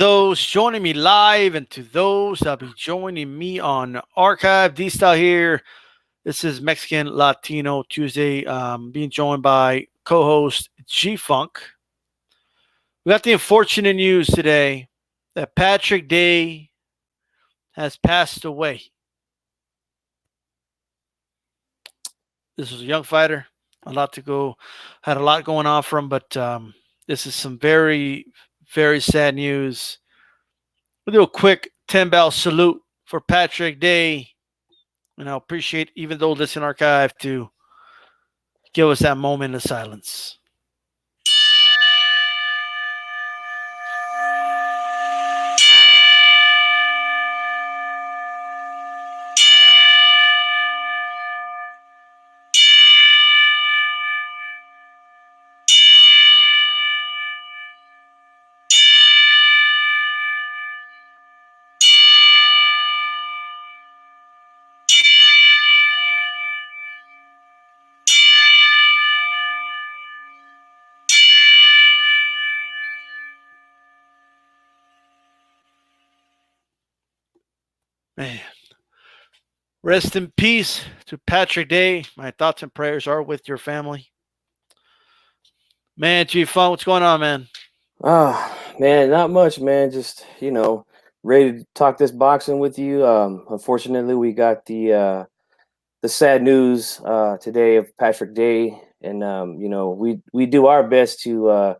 those joining me live and to those that'll be joining me on archive. D Style here. This is Mexican Latino Tuesday. Being joined by co-host G Funk. We got the unfortunate news today that Patrick Day has passed away. This was a young fighter, a lot to go, had a lot going on for him, but this is some very, very sad news. We'll do a quick 10-bell salute for Patrick Day. And I appreciate, even though this in archive, to give us that moment of silence. Man. Rest in peace to Patrick Day. My thoughts and prayers are with your family. Man, G Fun, what's going on, man? Man, not much, man. Just, ready to talk this boxing with you. Unfortunately, we got the sad news today of Patrick Day, and we do our best to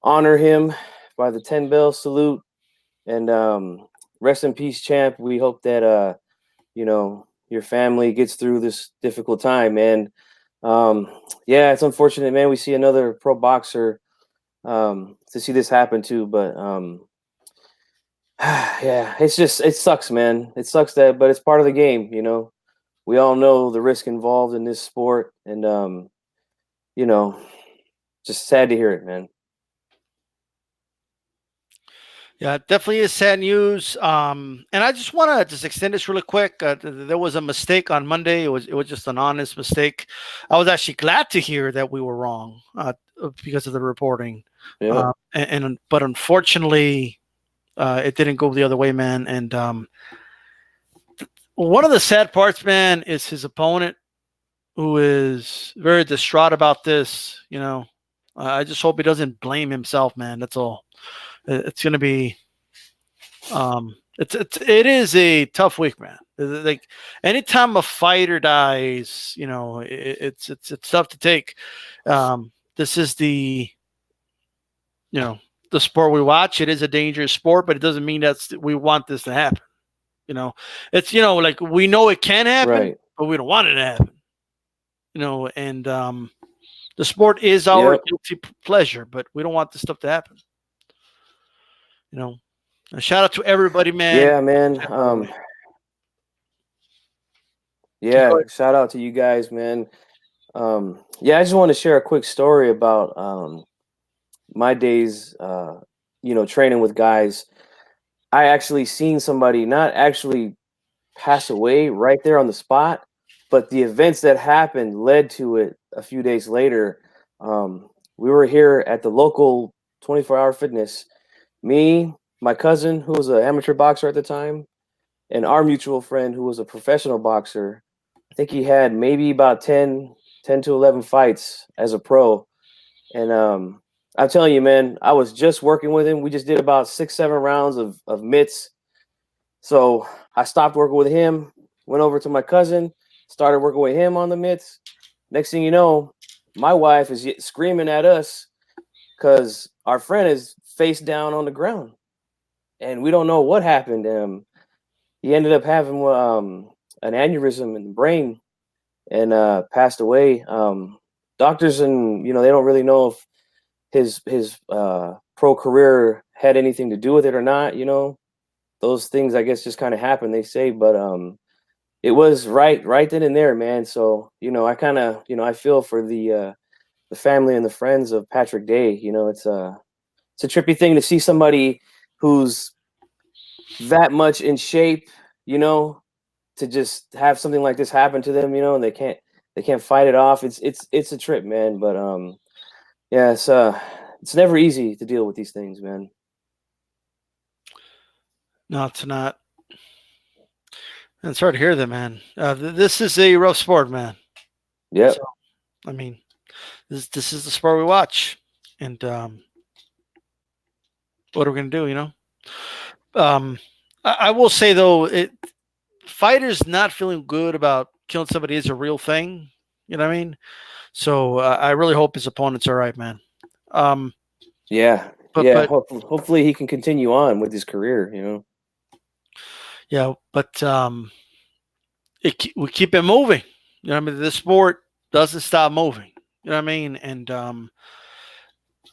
honor him by the 10-bell salute, and rest in peace, champ. We hope that your family gets through this difficult time, man. Yeah, it's unfortunate, man. We see another pro boxer to see this happen too, but yeah, it sucks, man. It sucks but it's part of the game. We all know the risk involved in this sport, and you know, just sad to hear it, man. Yeah, definitely is sad news. And I just want to just extend this really quick. There was a mistake on Monday. It was just an honest mistake. I was actually glad to hear that we were wrong because of the reporting. Yeah. But unfortunately, it didn't go the other way, man. And one of the sad parts, man, is his opponent, who is very distraught about this. I just hope he doesn't blame himself, man. That's all. It's going to be it is a tough week, man. Like anytime a fighter dies, it's tough to take. This is the sport we watch. It is a dangerous sport, but it doesn't mean we want this to happen. It's like we know it can happen, Right. but we don't want it to happen. And the sport is our guilty pleasure, but we don't want this stuff to happen. A shout out to everybody, man. Yeah, man. Shout out to you guys, man. Yeah, I just want to share a quick story about my days, training with guys. I actually seen somebody not actually pass away right there on the spot, but the events that happened led to it a few days later. We were here at the local 24-hour fitness. Me, my cousin, who was an amateur boxer at the time, and our mutual friend, who was a professional boxer. I think he had maybe about 10 to 11 fights as a pro. And I'm telling you, man, I was just working with him. We just did about 6-7 rounds of mitts. So I stopped working with him, went over to my cousin, started working with him on the mitts. Next thing you know, my wife is screaming at us because our friend is face down on the ground. And we don't know what happened. He ended up having an aneurysm in the brain and passed away. Doctors and they don't really know if his pro career had anything to do with it or not. Those things I guess just kind of happen, they say, but it was right then and there, man. So I kind of I feel for the family and the friends of Patrick Day. It's a trippy thing to see somebody who's that much in shape, to just have something like this happen to them, and they can't fight it off. It's a trip, man. But yeah, it's never easy to deal with these things, man. No, it's not. And it's hard to hear that, man. This is a rough sport, man. So, Yep. I mean, this is the sport we watch, and what are we gonna do? Um, I will say though, fighters not feeling good about killing somebody is a real thing. You know what I mean? So I really hope his opponent's all right, man. Um, Yeah. but Yeah. but Hopefully he can continue on with his career. You know. yeah, but we keep it moving. You know what I mean? This sport doesn't stop moving. You know what I mean? And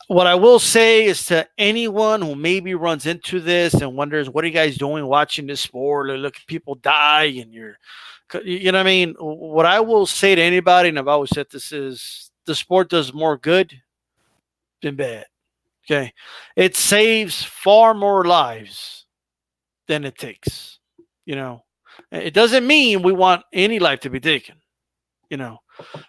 what I will say is to anyone who maybe runs into this and wonders, what are you guys doing watching this sport? Look at people die and you know what I mean? What I will say to anybody, and I've always said this, is the sport does more good than bad. Okay. It saves far more lives than it takes. You know, it doesn't mean we want any life to be taken, you know,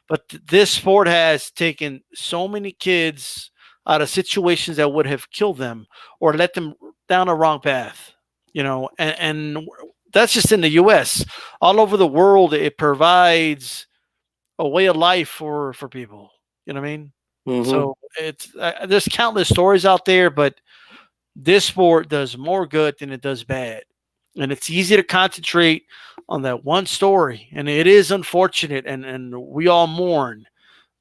but this sport has taken so many kids out of situations that would have killed them or let them down a wrong path, and that's just in the US. All over the world, it provides a way of life for people. You know what I mean? Mm-hmm. So it's there's countless stories out there, but this sport does more good than it does bad. And it's easy to concentrate on that one story. And it is unfortunate, and we all mourn.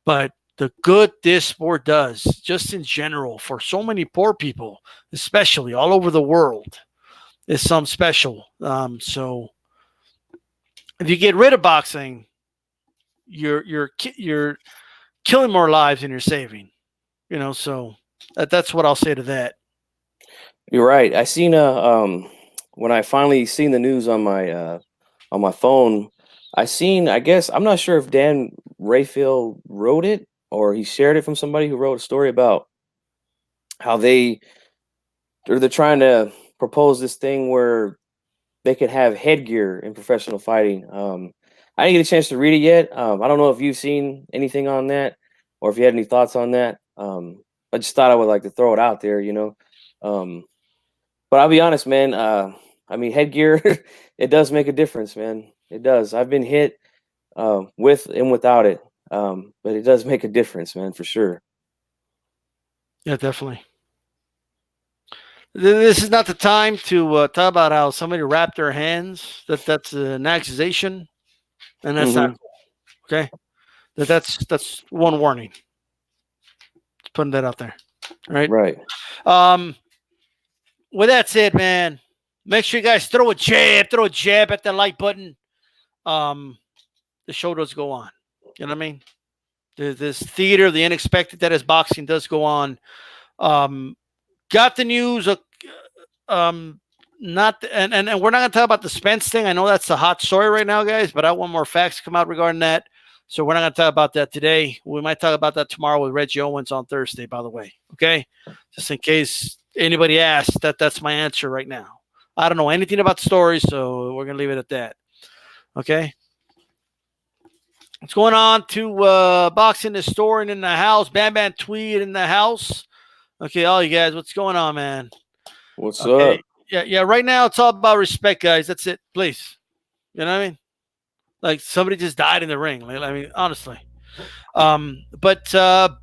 But the good this sport does, just in general, for so many poor people, especially all over the world, is some special. So if you get rid of boxing, you're killing more lives than you're saving. So that's what I'll say to that. You're right. I seen when I finally seen the news on my phone, I guess I'm not sure if Dan Rayfield wrote it or he shared it from somebody who wrote a story about how they're trying to propose this thing where they could have headgear in professional fighting. I didn't get a chance to read it yet. I don't know if you've seen anything on that or if you had any thoughts on that. I just thought I would like to throw it out there, you know. Um, but I'll be honest, man. I mean, headgear, it does make a difference, man. It does. I've been hit with and without it, but it does make a difference, man, for sure. Yeah, definitely. This is not the time to talk about how somebody wrapped their hands. That's an accusation, and that's not Hmm. cool. Okay, that's one warning. Just putting that out there. All right. Right. Um, with that said, man, make sure you guys throw a jab at the like button. Um, the show does go on. You know what I mean? This theater, the unexpected that is boxing, does go on. Um, got the news. Um, not and we're not going to talk about the Spence thing. I know that's the hot story right now, guys. But I want more facts to come out regarding that. So we're not going to talk about that today. We might talk about that tomorrow with Reggie Owens on Thursday. By the way, okay, just in case anybody asks, that's my answer right now. I don't know anything about the story, so we're going to leave it at that. Okay. What's going on to boxing the store and in the house? Bam Bam Tweed in the house. Okay, all you guys, what's going on, man? What's Okay, up? yeah. Right now, it's all about respect, guys. That's it, please. You know what I mean? Like somebody just died in the ring. Like, I mean, honestly. But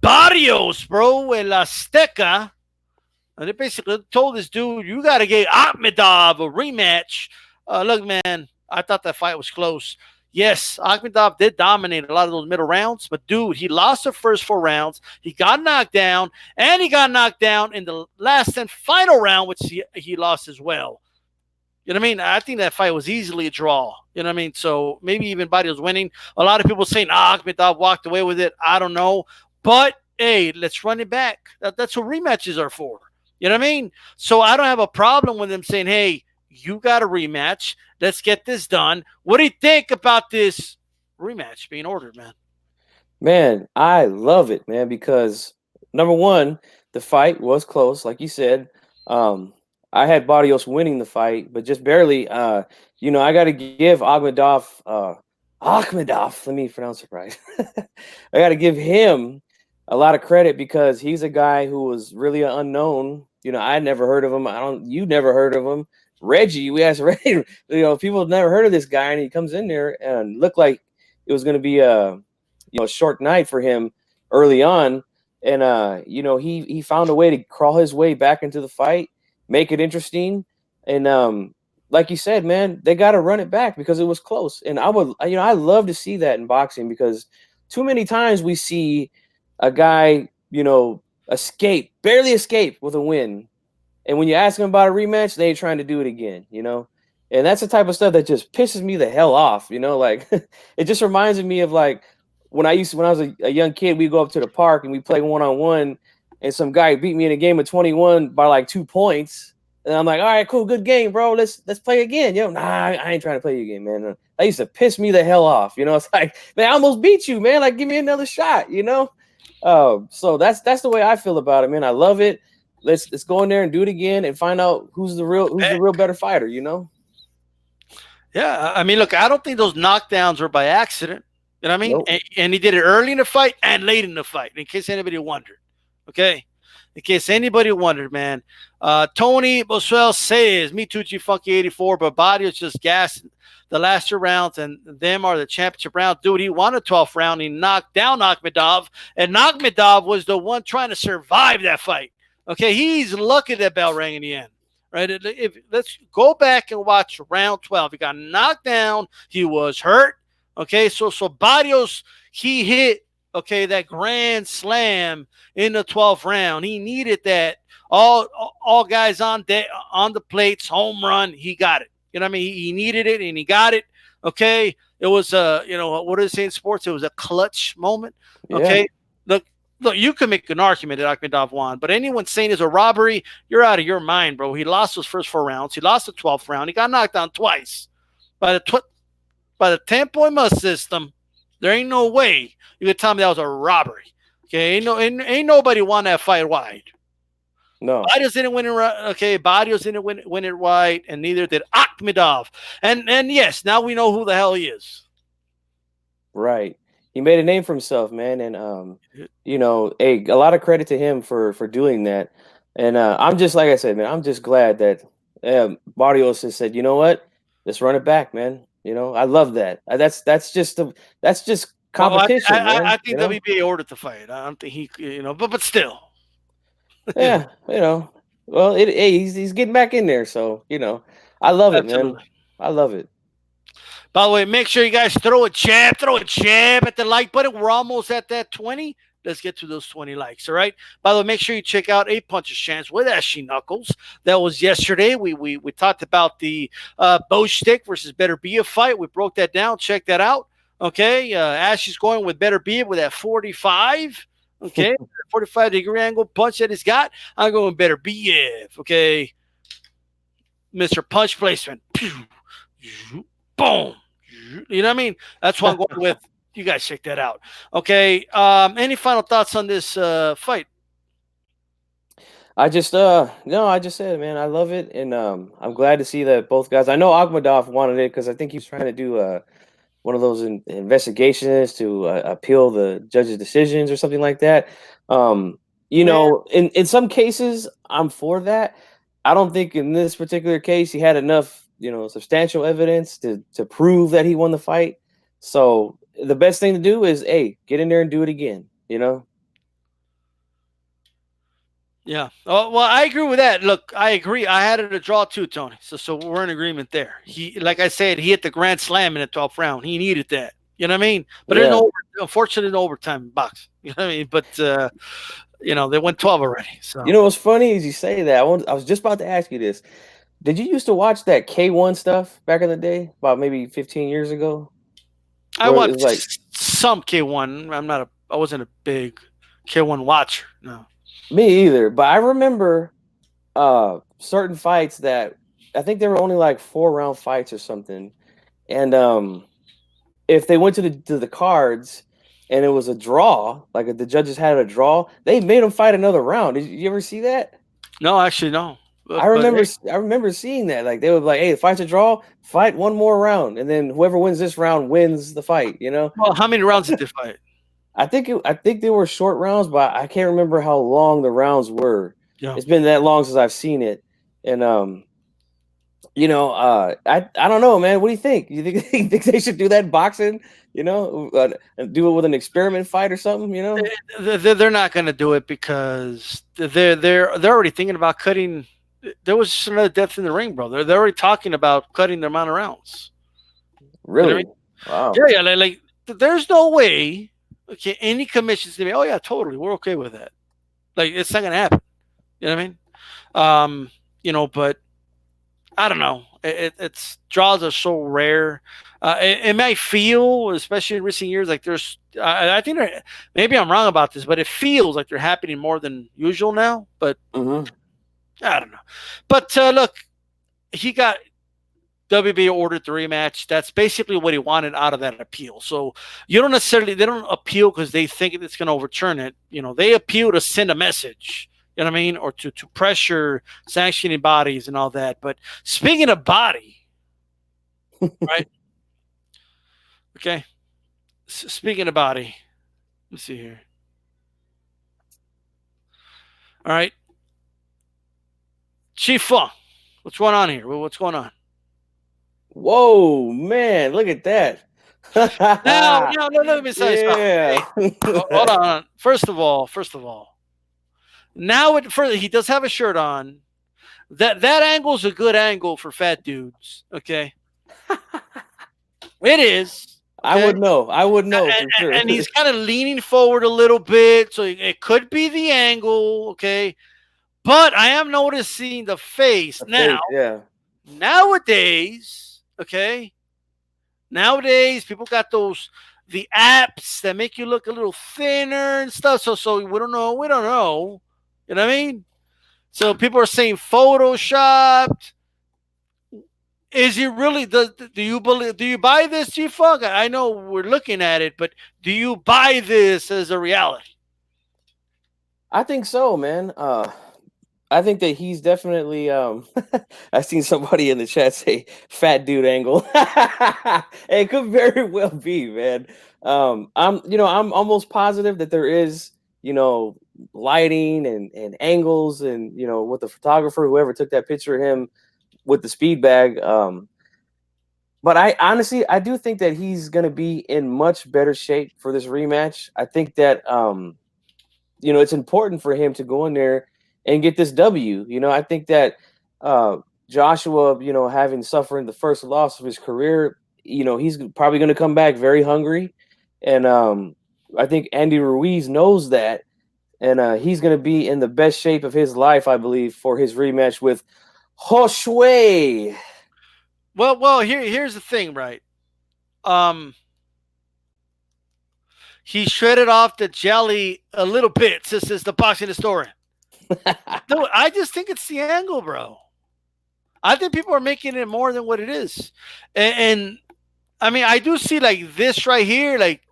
Barrios, bro, El Azteca, and they basically told this dude, "You got to get Akhmadaliev a rematch." Look, man, I thought that fight was close. Yes, Akhmadaliev did dominate a lot of those middle rounds, but dude, he lost the first 4 rounds. He got knocked down, and he got knocked down in the last and final round, which he lost as well. You know what I mean? I think that fight was easily a draw. You know what I mean? So maybe even Buddy was winning. A lot of people saying, Akhmadov walked away with it. I don't know. But hey, let's run it back. That's what rematches are for. You know what I mean? So I don't have a problem with them saying, hey, you got a rematch. Let's get this done. What do you think about this rematch being ordered, man? Man, I love it, man, because number one, the fight was close, like you said. Um, I had Barrios winning the fight, but just barely. You know, I got to give Akhmadov. Let me pronounce it right. I got to give him a lot of credit because he's a guy who was really an unknown. You know, I never heard of him. You never heard of him. Reggie. We asked Reggie. People have never heard of this guy, and he comes in there and looked like it was going to be a short night for him early on, and he found a way to crawl his way back into the fight, make it interesting, and like you said, man, they got to run it back because it was close. And I love to see that in boxing because too many times we see a guy, barely escape with a win. And when you ask them about a rematch, they ain't trying to do it again. And that's the type of stuff that just pisses me the hell off, like it just reminds me of like when I was a young kid, we go up to the park and we play 1-on-1 and some guy beat me in a game of 21 by like 2 points. And I'm like, all right, cool, good game, bro. Let's play again. Nah, I ain't trying to play you again, man. That used to piss me the hell off. It's like, man, I almost beat you, man. Like, give me another shot, So that's the way I feel about it, man. I love it. Let's go in there and do it again and find out who's the real better fighter, Yeah, I mean, look, I don't think those knockdowns were by accident. You know what I mean? Nope. And he did it early in the fight and late in the fight, in case anybody wondered. Okay? In case anybody wondered, man. Tony Boswell says, me too, G-Funky 84, but Barrios just gassed the last 2 rounds, and them are the championship rounds. Dude, he won a 12th round. He knocked down Akhmadaliev, and Akhmadaliev was the one trying to survive that fight. Okay, he's lucky that bell rang in the end. Right? Let's go back and watch round 12. He got knocked down. He was hurt. Okay, so Barrios, he hit, that grand slam in the 12th round. He needed that. All guys on the plates, home run. He got it. You know what I mean? He needed it, and he got it. Okay, it was what do they say in sports? It was a clutch moment. Okay, yeah. Look, you can make an argument that Akhmadaliev won, but anyone saying it's a robbery, you're out of your mind, bro. He lost those first 4 rounds. He lost the 12th round. He got knocked down twice. By the 10-point must system, there ain't no way you could tell me that was a robbery. Okay, ain't nobody won that fight wide. No, Barrios didn't win it right. Okay, Barrios didn't win it right, and neither did Akhmadaliev. And yes, now we know who the hell he is. Right. He made a name for himself, man, and a lot of credit to him for doing that. And I'm just like I said, man, I'm just glad that Barrios has said, you know what, let's run it back, man. I love that. That's just competition. Well, man, I think WBA ordered the fight. I don't think he, but still. Yeah, Well, he's getting back in there, so I love it, man. I love it. By the way, make sure you guys throw a jab at the like button. We're almost at that 20. Let's get to those 20 likes, all right? By the way, make sure you check out A Puncher's Chance with Ashley Knuckles. That was yesterday. We talked about the bow stick versus Better Be a fight. We broke that down. Check that out, okay? Ashley's going with Better Be with that 45, okay? 45-degree angle punch that he's got. I'm going Better Be, okay? Mr. Punch Placement. Boom. You know what I mean? That's what I'm going with. You guys check that out. Okay. Any final thoughts on this fight? I just said, man, I love it, and I'm glad to see that both guys. I know Akhmadaliev wanted it because I think he was trying to do one of those investigations to appeal the judge's decisions or something like that. In some cases, I'm for that. I don't think in this particular case he had enough, substantial evidence to prove that he won the fight. So the best thing to do is, get in there and do it again, Yeah. Oh, well, I agree with that. Look, I agree. I had it a draw too, Tony. So we're in agreement there. He, like I said, he hit the grand slam in the 12th round. He needed that. You know what I mean? But there's unfortunately, no overtime in boxing. You know what I mean? But they went 12 already. So what's funny is you say that. I was just about to ask you this. Did you used to watch that K1 stuff back in the day, about maybe 15 years ago? I watched some K1. I wasn't a big K1 watcher. No. Me either. But I remember certain fights that I think they were only like 4-round fights or something. And if they went to the cards and it was a draw, like if the judges had a draw, they made them fight another round. Did you ever see that? No, actually, no. I remember seeing that. Like they would be like, hey, the fight's a draw, fight one more round, and then whoever wins this round wins the fight. Well, how many rounds did they fight? I think they were short rounds, but I can't remember how long the rounds were. Yeah. It's been that long since I've seen it, and I don't know, man. What do you think? You think you think they should do that in boxing? And do it with an experiment fight or something? They're not going to do it because they're already thinking about cutting. There was just another death in the ring, bro. They're already talking about cutting the amount of rounds. You know what I Really? mean? Wow. Yeah, yeah. There's no way. Okay, any commission's gonna be. Oh yeah, totally. We're okay with that. Like it's not gonna happen. You know what I mean? But I don't know. It's draws are so rare. It might feel, especially in recent years, like there's. I think maybe I'm wrong about this, but it feels like they're happening more than usual now. But Hmm. I don't know. But look, he got WB ordered the rematch. That's basically what he wanted out of that appeal. So you don't necessarily they don't appeal because they think it's going to overturn it. They appeal to send a message. You know what I mean, or to pressure sanctioning bodies and all that. But speaking of body, right? Okay. Speaking of body, let's see here. All right, Chief Funk, what's going on here? What's going on? Whoa, man! Look at that. Now, let me tell you something. Yeah. Hey, hold on. First of all, now he does have a shirt on. That angle is a good angle for fat dudes. Okay, it is. I Okay, would know. I would know for sure. and he's kind of leaning forward a little bit, so it could be the angle. Okay, but I am noticing the face A now. face, yeah. Nowadays, okay, nowadays people got the apps that make you look a little thinner and stuff. So we don't know. We don't know. You know what I mean? So people are saying photoshopped. Is he really? Do you believe? Do you buy this, G Funk? I know we're looking at it, but do you buy this as a reality? I think so, man. I think that he's definitely I seen somebody in the chat say fat dude angle. It could very well be, man. I'm almost positive that there is, lighting and angles and with the photographer, whoever took that picture of him with the speed bag. But I honestly I do think that he's gonna be in much better shape for this rematch. I think that it's important for him to go in there and get this W. I think that uh, Joshua, having suffering the first loss of his career, he's probably going to come back very hungry, and I think Andy Ruiz knows that, and he's going to be in the best shape of his life, I believe, for his rematch with Joshua. Well, here's the thing, right? Um, he shredded off the jelly a little bit. This is the boxing historian. No, I just think it's the angle, bro. I think people are making it more than what it is, and I mean, I do see like this right here, like.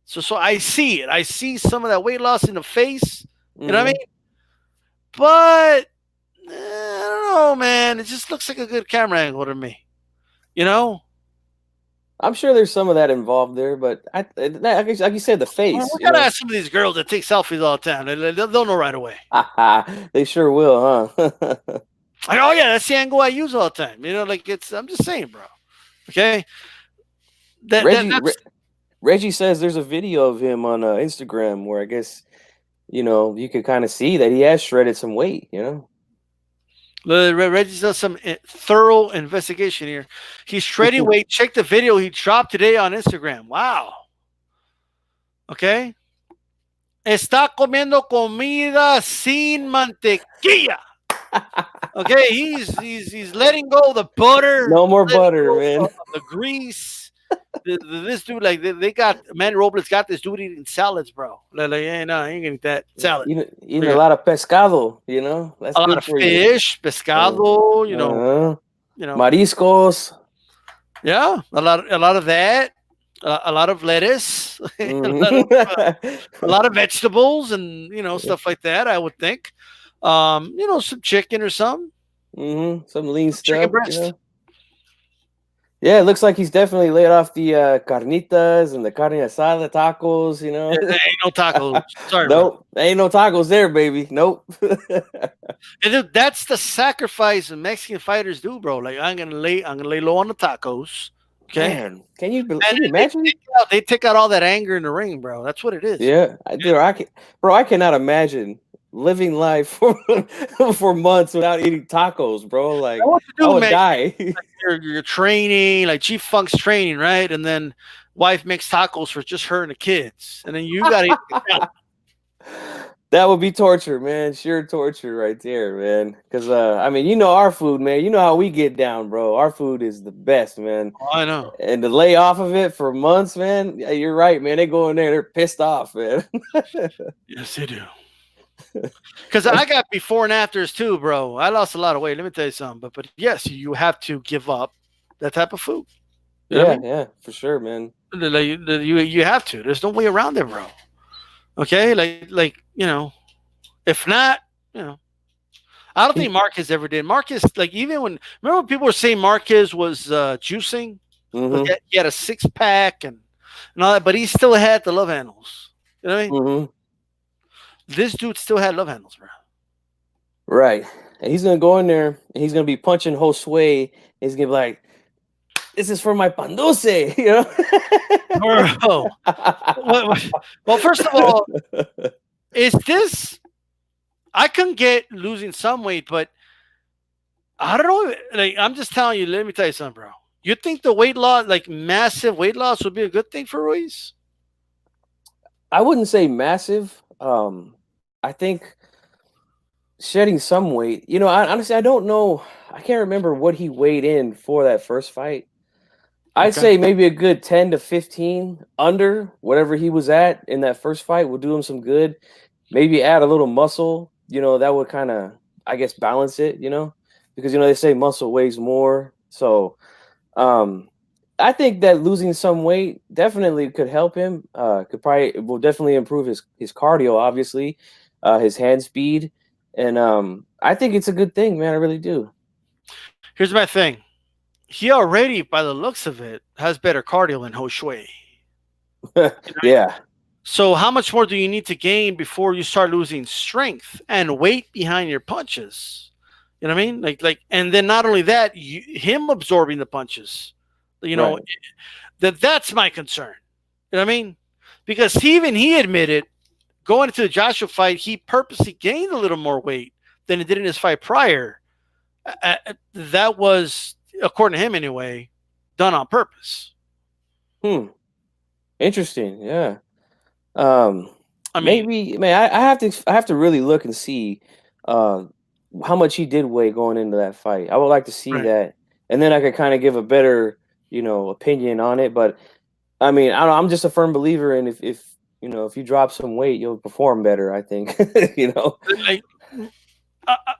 So I see it. I see some of that weight loss in the face. You know what I Hmm. mean? But I don't know, man. It just looks like a good camera angle to me. You know? I'm sure there's some of that involved there, but like you said, the Well, face, we gotta ask some of these girls that take selfies all the time. They'll know right away. they sure will, huh? Like, oh yeah, that's the angle I use all the time. Like it's. I'm just saying, bro. Okay, Reggie that's Reggie says there's a video of him on Instagram where I guess you can kind of see that he has shredded some weight. Reggie does some thorough investigation here. He's shredding weight. Check the video he dropped today on Instagram. Wow. Okay. Está comiendo comida sin mantequilla. Okay, he's letting go of the butter, No more letting butter, go man. of the grease. This dude, like they got Manny Robles got this dude eating salads, bro. Like, hey, no, I ain't gonna eat that salad. Eating a lot of pescado. That's A lot good of for you. fish, Uh, pescado, uh-huh. you know, Mariscos. yeah, a lot of that, a lot of lettuce, a lot of vegetables, and stuff like that. I would think, some chicken or something, Some lean chicken stuff. breast. Yeah, it looks like he's definitely laid off the carnitas and the carne asada tacos. You know, There ain't no tacos. Sorry, bro. nope, ain't no tacos there, baby. Nope. And dude, that's the sacrifice Mexican fighters do, bro. Like I'm gonna lay low on the tacos, okay? Man, And can you imagine? they take out all that anger in the ring, bro. That's what it is. Yeah, I cannot imagine living life for for months without eating tacos, bro. Now, Like what to I do, would man? die. You're training, like Chief Funk's training, right? And then wife makes tacos for just her and the kids, and then you got to eat the couch. That would be torture, man. Sheer torture right there, man. Because I mean, you know our food, man. You know how we get down, bro. Our food is the best, man. Oh, I know. And to lay off of it for months, man. Yeah, you're right, man. They go in there, they're pissed off, man. Yes, they do. Because I got before and afters too, bro. I lost a lot of weight. Let me tell you something. But yes, you have to give up that type of food. You know what I Yeah, mean? yeah, for sure, man. You have to. There's no way around it, bro. Okay, like if not, you know, I don't think Marquez ever did. Marquez, like even when remember when people were saying Marquez was juicing, Mm-hmm. he had a 6 pack and all that, but he still had the love handles. You know what I mean? Mm-hmm. This dude still had love handles, bro. Right. And he's gonna go in there and he's gonna be punching Josue. And he's gonna be like, "This is for my pandose," you Bro, well, first of all, is this? I can get losing some weight, but I don't know. Like I'm just telling you. Let me tell you something, bro. You think the weight loss, like massive weight loss, would be a good thing for Ruiz? I wouldn't say massive. I think shedding some weight. You know, honestly, I don't know. I can't remember what he weighed in for that first fight. I'd Okay. say maybe a good 10 to 15 under whatever he was at in that first fight would do him some good. Maybe add a little muscle, that would kind of, I guess, balance it, because, they say muscle weighs more. So, um, I think that losing some weight definitely could help him. Will definitely improve his cardio, obviously, his hand speed. And I think it's a good thing, man. I really do. Here's my thing. He already, by the looks of it, has better cardio than Ho Shui. Yeah. So how much more do you need to gain before you start losing strength and weight behind your punches? You know what I mean? And then not only that, him absorbing the punches. You know, Right. that's my concern. You know what I mean? Because even he admitted going into the Joshua fight, he purposely gained a little more weight than he did in his fight prior. That was, according to him anyway, done on purpose. Hmm. Interesting. Yeah. Um, I mean, maybe, man, I have to really look and see uh, how much he did weigh going into that fight. I would like to see right. that, and then I could kind of give a better, opinion on it. But I mean, I don't, I'm just a firm believer in if you drop some weight, you'll perform better. I think, you know. Like,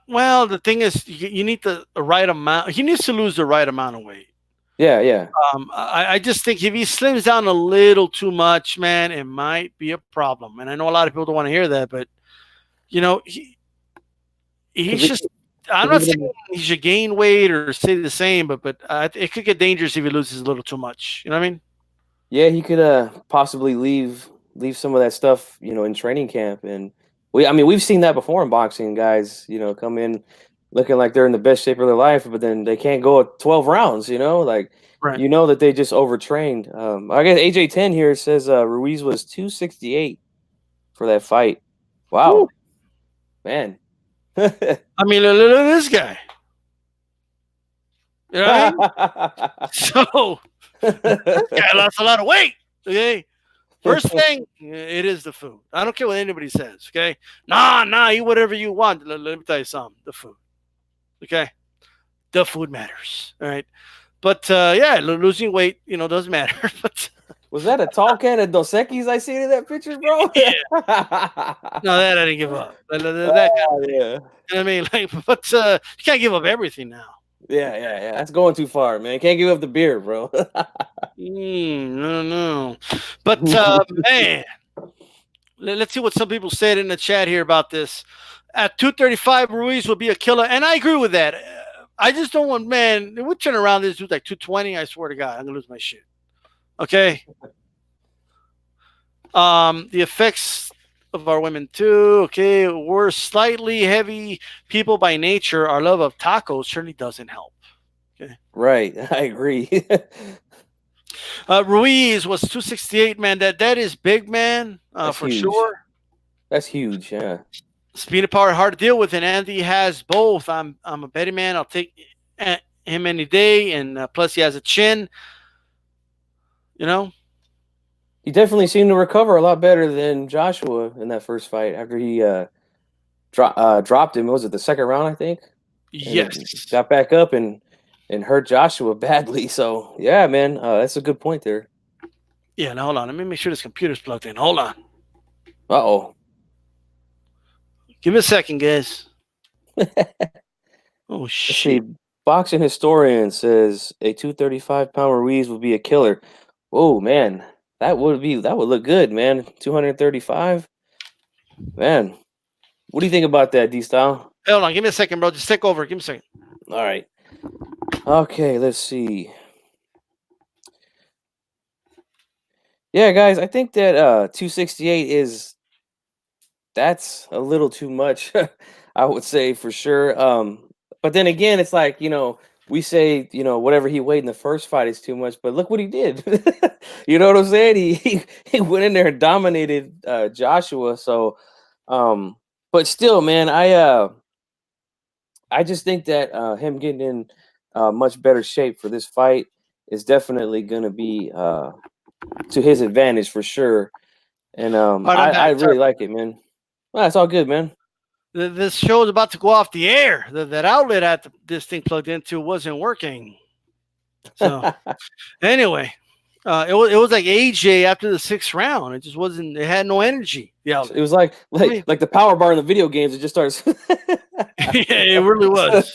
well, the thing is, you need the right amount. He needs to lose the right amount of weight. Yeah, yeah. I just think if he slims down a little too much, man, it might be a problem. And I know a lot of people don't want to hear that, but you know, he's Because just. I'm not saying he should gain weight or stay the same, but it could get dangerous if he loses a little too much. You know what I mean? yeah, he could possibly leave some of that stuff, in training camp. And I mean, we've seen that before in boxing. Guys, come in looking like they're in the best shape of their life, but then they can't go at 12 rounds. Like Right. that they just overtrained. I guess AJ10 here says Ruiz was 268 for that fight. Wow, Woo. man. I mean, look at this guy. You know what I mean? So this guy lost a lot of weight. Okay. First thing, it is the food. I don't care what anybody says. Okay. Nah, eat whatever you want. Let me tell you something. The food. Okay. The food matters. All right. But yeah, losing weight, doesn't matter. But Was that a tall can of Dos Equis I seen in that picture, bro? yeah, no, that I didn't give up. That kind of thing. Yeah. You know what I mean? But you can't give up everything now. Yeah, yeah, yeah. That's going too far, man. Can't give up the beer, bro. No. But man, let's see what some people said in the chat here about this. At 235, Ruiz will be a killer, and I agree with that. I just don't want, man. We turn around this dude like 220. I swear to God, I'm gonna lose my shit. Okay. The effects of our women too. Okay, we're slightly heavy people by nature. Our love of tacos certainly doesn't help. Okay. Right. I agree. Ruiz was 268, man. That is big, man, That's for huge. sure. That's huge. Yeah. Speed and power hard to deal with, and Andy has both. I'm a betting man. I'll take him any day, and plus he has a chin. You know. He definitely seemed to recover a lot better than Joshua in that first fight after he dropped him. What was it, the second round, I think? And he Yes. got back up and hurt Joshua badly. So yeah, man, that's a good point there. Yeah. Now hold on. Let me make sure this computer's plugged in. Hold on. Uh-oh. Give me a second, guys. Let's Oh see. shit. Boxing historian says a 235-pound Ruiz would be a killer. Whoa, man, that would look good, man. 235, man. What do you think about that, D Style? Hold on. Give me a second, bro. Just take over. Give me a second. All right. Okay, let's see. Yeah, guys, I think that 268 is that's a little too much. I would say for sure. But then again, it's like, we say, whatever he weighed in the first fight is too much, but look what he did. You know what I'm saying? He went in there and dominated Joshua. So, um, but still, man, I just think that him getting in much better shape for this fight is definitely going to be to his advantage for sure. And All right, I'm I back. Sorry, really like it, man. Well, it's all good, man. this show is about to go off the air. That outlet I had this thing plugged into wasn't working. So anyway, it was like AJ after the sixth round. It just wasn't. It had no energy. The It outlet. was like I mean, like the power bar in the video games. It just starts. yeah, it really was.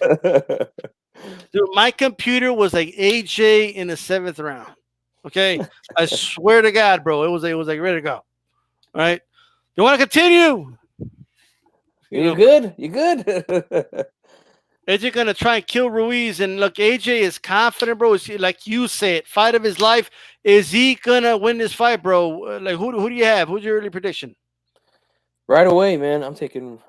Dude, my computer was like AJ in the seventh round. Okay, I swear to God, bro, it was like ready to go. All right, you want to continue? You You know, good? You good? AJ gonna try and kill Ruiz, and look, AJ is confident, bro. Is he, like you said, fight of his life. Is he gonna win this fight, bro? Like who do you have? Who's your early prediction? Right away, man. I'm taking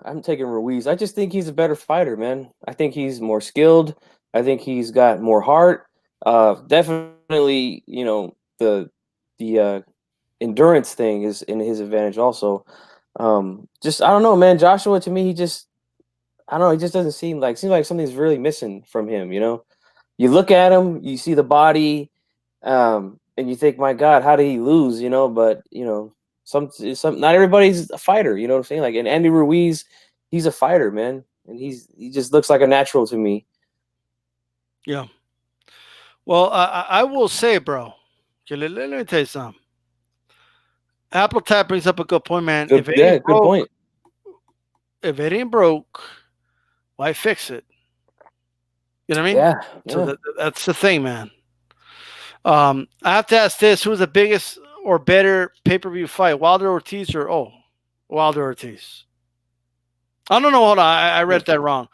Ruiz. I just think he's a better fighter, man. I think he's more skilled. I think he's got more heart. Definitely, the endurance thing is in his advantage also. Just I don't know, man. Joshua to me, I don't know, he just doesn't seems like something's really missing from him, You look at him, you see the body, and you think, my God, how did he lose? But some not everybody's a fighter. You know what I'm saying? Like, and Andy Ruiz, he's a fighter, man, and he just looks like a natural to me. Yeah. Well, I will say, bro. Okay, let me tell you something. Apple Tap brings up a good point, man. Good, If it yeah, ain't good broke, point. why fix it? You know what I mean? Yeah, So yeah. that's the thing, man. I have to ask this: who's the biggest or better pay-per-view fight, Wilder Ortiz or Wilder Ortiz? I don't know. Hold on, I read that wrong.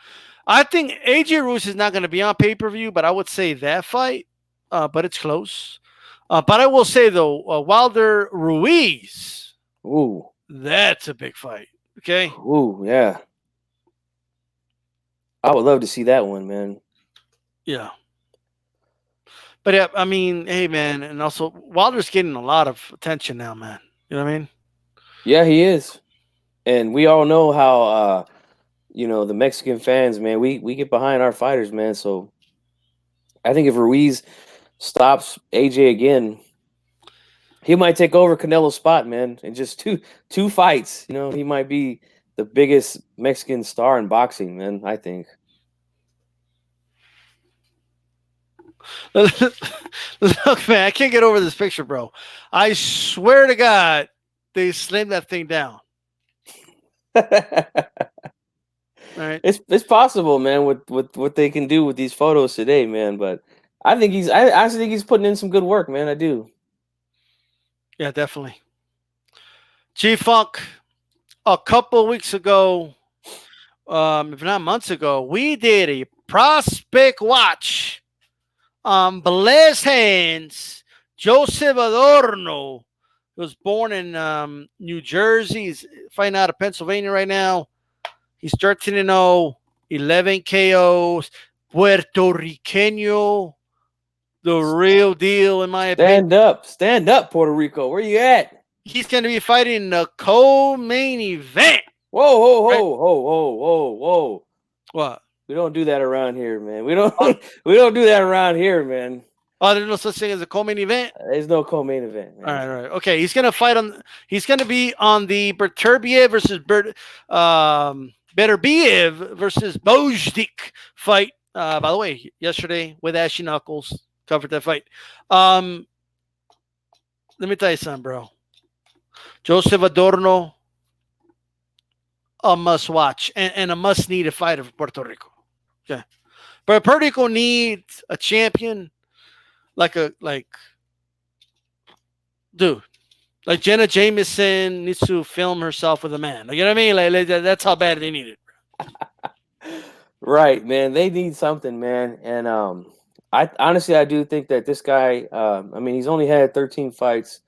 I think AJ Ruiz is not going to be on pay-per-view, but I would say that fight. But it's close. But I will say though, Wilder Ruiz, Ooh, that's a big fight. Okay. ooh, yeah. I would love to see that one, man. Yeah. But yeah, I mean, hey man, and also Wilder's getting a lot of attention now, man. You know what I mean? Yeah, he is, and we all know how the Mexican fans, man. We get behind our fighters, man. So I think if Ruiz stops AJ again, he might take over Canelo's spot, man. In just two fights, he might be the biggest Mexican star in boxing, man. I think. Look, man, I can't get over this picture, bro. I swear to God, they slammed that thing down. Right? It's possible, man, with what they can do with these photos today, man. But I actually think he's putting in some good work, man. I do. Yeah, definitely. G Funk, a couple weeks ago, if not months ago, we did a prospect watch on Blessed Hands. Joseph Adorno was born in New Jersey. He's fighting out of Pennsylvania right now. He's 13-0, 11 KOs. Puerto Riqueño, the real deal, in my opinion. Stand up, Puerto Rico. Where you at? He's going to be fighting in the co-main event. Whoa, whoa, whoa, right? Whoa, whoa, whoa, whoa. What? We don't do that around here, man. We don't do that around here, man. Oh, there's no such thing as a co-main event? There's no co-main event, man. All right. Okay, he's gonna be on the Beterbiev versus Beterbiev versus Bojdik fight. By the way, yesterday with Ashy Knuckles covered that fight. Let me tell you something, bro. Joseph Adorno, a must watch and a must need a fighter for Puerto Rico. Okay, but Puerto Rico needs a champion dude, like Jenna Jameson needs to film herself with a man. Like, you know what I mean? Like that's how bad they need it. Right, man. They need something, man. And I do think that this guy. He's only had 13 fights,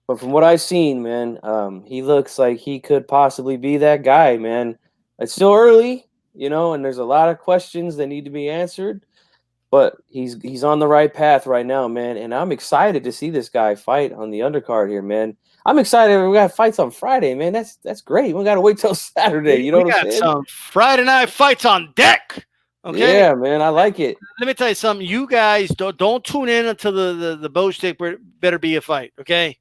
but from what I've seen, man, he looks like he could possibly be that guy, man. It's still early, and there's a lot of questions that need to be answered. But he's on the right path right now, man. And I'm excited to see this guy fight on the undercard here, man. I'm excited. We got fights on Friday, man. That's great. We got to wait till Saturday. You know what I'm saying? Some Friday night fights on deck. Okay. Yeah, man. I like it. Let me tell you something. You guys don't tune in until the Bojdik better be a fight. Okay.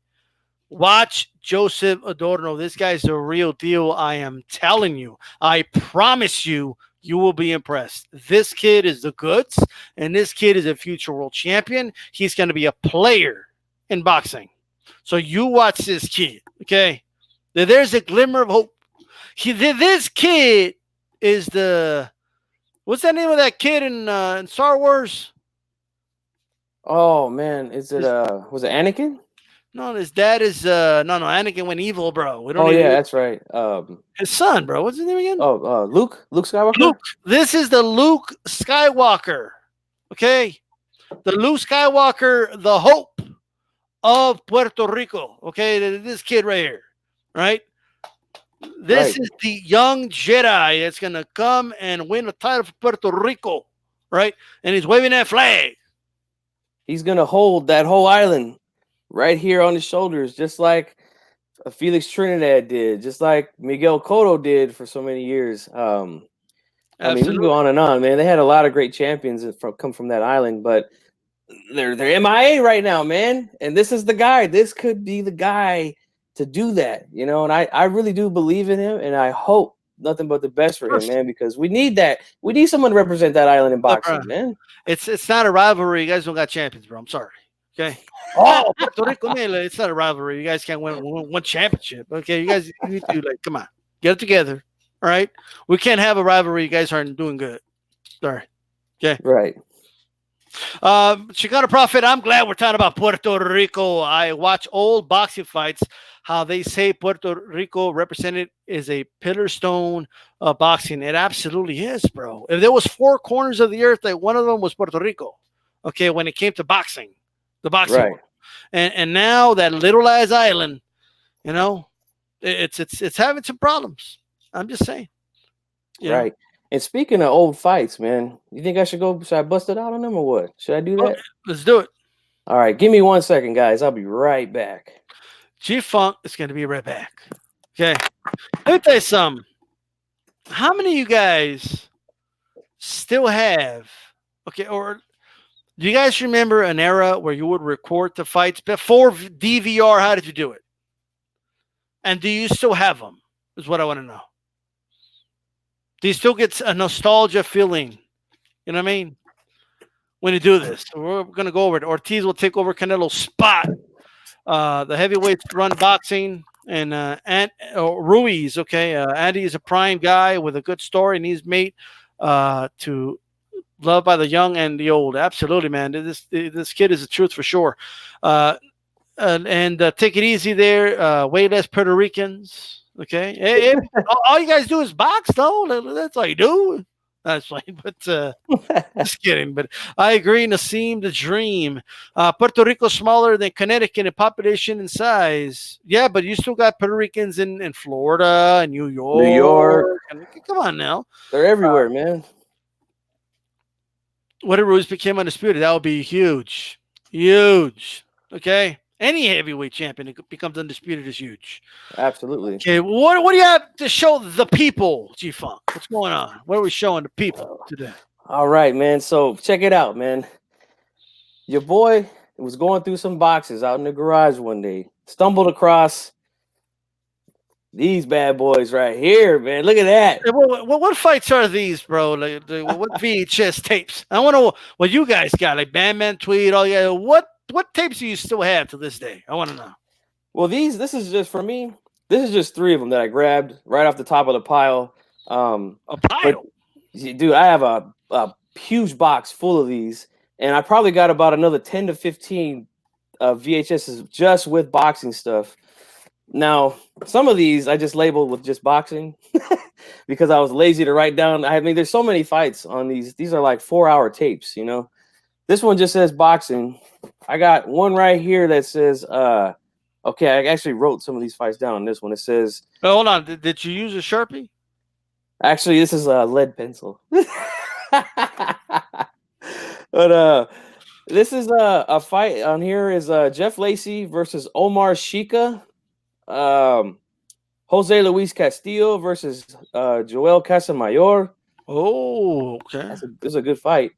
Watch Joseph Adorno. This guy's the real deal. I am telling you. I promise you. You will be impressed. This kid is the goods, and this kid is a future world champion. He's going to be a player in boxing. So you watch this kid, okay? There's a glimmer of hope. This kid is what's the name of that kid in Star Wars? Oh man, was it Anakin? No, his dad is no. Anakin went evil, bro. We don't that's right. His son, bro. What's his name again? Oh, Luke Skywalker. Luke. This is the Luke Skywalker. Okay, the Luke Skywalker, the hope of Puerto Rico. Okay, this kid right here, right? This is the young Jedi that's gonna come and win a title for Puerto Rico, right? And he's waving that flag. He's gonna hold that whole island right here on his shoulders, just like Felix Trinidad did, just like Miguel Cotto did for so many years. We can go on and on, man. They had a lot of great champions come from that island, but they're MIA right now, man. And this is the guy. This could be the guy to do that, And I really do believe in him, and I hope nothing but the best for him, man, because we need that. We need someone to represent that island in boxing, man. It's not a rivalry. You guys don't got champions, bro. I'm sorry. Okay. Oh, Puerto Rico, it's not a rivalry. You guys can't win one championship. Okay, you guys need to come on, get it together. All right, we can't have a rivalry. You guys aren't doing good. Sorry. Okay. Right. Chicano Prophet. I'm glad we're talking about Puerto Rico. I watch old boxing fights. How they say Puerto Rico represented is a pillar stone of boxing. It absolutely is, bro. If there was 4 corners of the earth, like one of them was Puerto Rico. Okay, when it came to boxing. The boxing, right. And now that little ass island, it's having some problems. I'm just saying, right. And speaking of old fights, man, you think I should I bust it out on them or what? Should I do that? Let's do it. All right, give me 1 second, guys. I'll be right back. G-Funk is going to be right back. Okay, let me tell you something. How many of you guys still have or? Do you guys remember an era where you would record the fights before DVR? How did you do it? And do you still have them? Is what I want to know. Do you still get a nostalgia feeling? You know what I mean? When you do this, we're going to go over it. Ortiz will take over Canelo's spot. The heavyweights run boxing, and Ruiz. Okay, Andy is a prime guy with a good story, and he's made to. Loved by the young and the old. Absolutely, man. This kid is the truth for sure. And take it easy there. Way less Puerto Ricans. Okay, hey, all you guys do is box, though. That's all you do. That's fine, but just kidding. But I agree. Nassim, the dream. Puerto Rico smaller than Connecticut in population and size. Yeah, but you still got Puerto Ricans in Florida and New New York, York. And, come on now. they're everywhere, man. What if Ruiz became undisputed? That would be huge. Huge. Okay. Any heavyweight champion that becomes undisputed is huge. Absolutely. Okay, what do you have to show the people, G Funk? What's going on? What are we showing the people today? All right, man. So check it out, man. Your boy was going through some boxes out in the garage one day. Stumbled across these bad boys right here, man. Look at that. What fights are these, bro? Like, what VHS tapes? I want to know what you guys got, like Bandman Tweed. All yeah. What tapes do you still have to this day? I want to know. Well, this is just for me. This is just 3 of them that I grabbed right off the top of the pile. A pile, dude, I have a huge box full of these, and I probably got about another 10 to 15 VHSs just with boxing stuff. Now, some of these I just labeled with just boxing because I was lazy to write down. I mean, there's so many fights on these. These are like 4-hour tapes, you know. This one just says boxing. I got one right here that says, okay, I actually wrote some of these fights down on this one. It says, oh, hold on. Did you use a Sharpie? actually, this is a lead pencil. But this is a fight on here is Jeff Lacey versus Omar Shika. Jose Luis Castillo versus Joel Casamayor. Oh, okay. This is a good fight.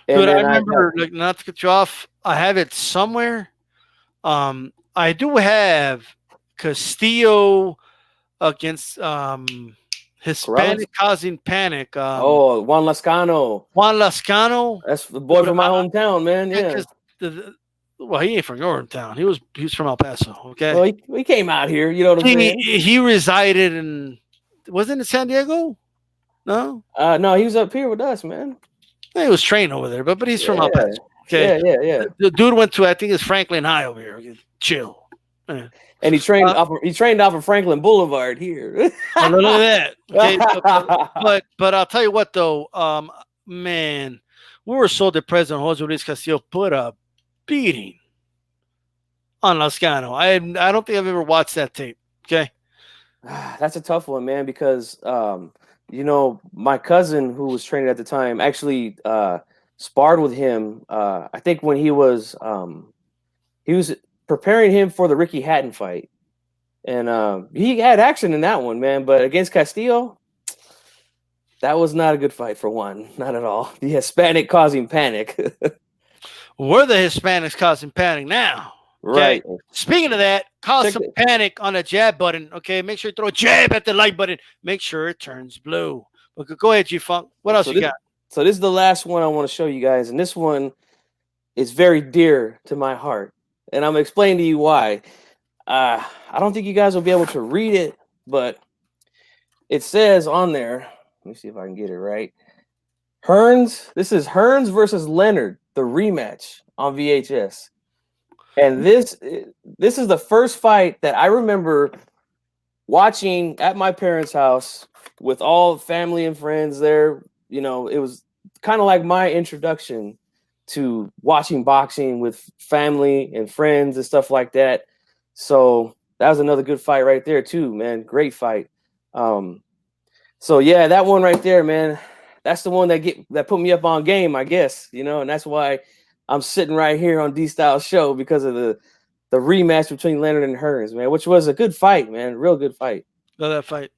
And Dude, I then remember, like, not to cut you off, I have it somewhere. I do have Castillo against Hispanic causing panic. Juan Lascano. Juan Lascano. That's the boy from my hometown, man. Yeah. Well, he ain't from your hometown. He was from El Paso. Okay. Well, he came out here. You know what I'm saying? He resided in. Wasn't it San Diego? No. No, he was up here with us, man. He was trained over there, but he's from El Paso. Okay. Yeah. The dude went to, I think it's Franklin High over here. Chill. Yeah. And he trained off of Franklin Boulevard here. Oh, look at that. Okay. But I'll tell you what though, man, we were so depressed when Jose Luis Castillo put a beating on Lascano. I don't think I've ever watched that tape. Okay. That's a tough one, man, because you know, my cousin who was training at the time actually sparred with him. I think when he was preparing him for the Ricky Hatton fight. And he had action in that one, man. But against Castillo, that was not a good fight for one. Not at all. The Hispanic causing panic. We're the Hispanics causing panic now. Okay? Right. Speaking of that, cause some panic on the jab button. Okay, make sure you throw a jab at the like button. Make sure it turns blue. Okay, go ahead, G-Funk. What else you got? So this is the last one I want to show you guys. And this one is very dear to my heart. And I'm going to explain to you why. I don't think you guys will be able to read it, but it says on there, let me see if I can get it right. This is Hearns versus Leonard, the rematch on VHS. And this is the first fight that I remember watching at my parents' house with all family and friends there. You know, it was kind of like my introduction to watching boxing with family and friends and stuff like that. So that was another good fight right there too, man. Great fight. So yeah, that one right there, man. That's the one that put me up on game, I guess, you know, and that's why I'm sitting right here on D-Style Show, because of the rematch between Leonard and Hearns, man, which was a good fight, man. Real good fight. Love that fight.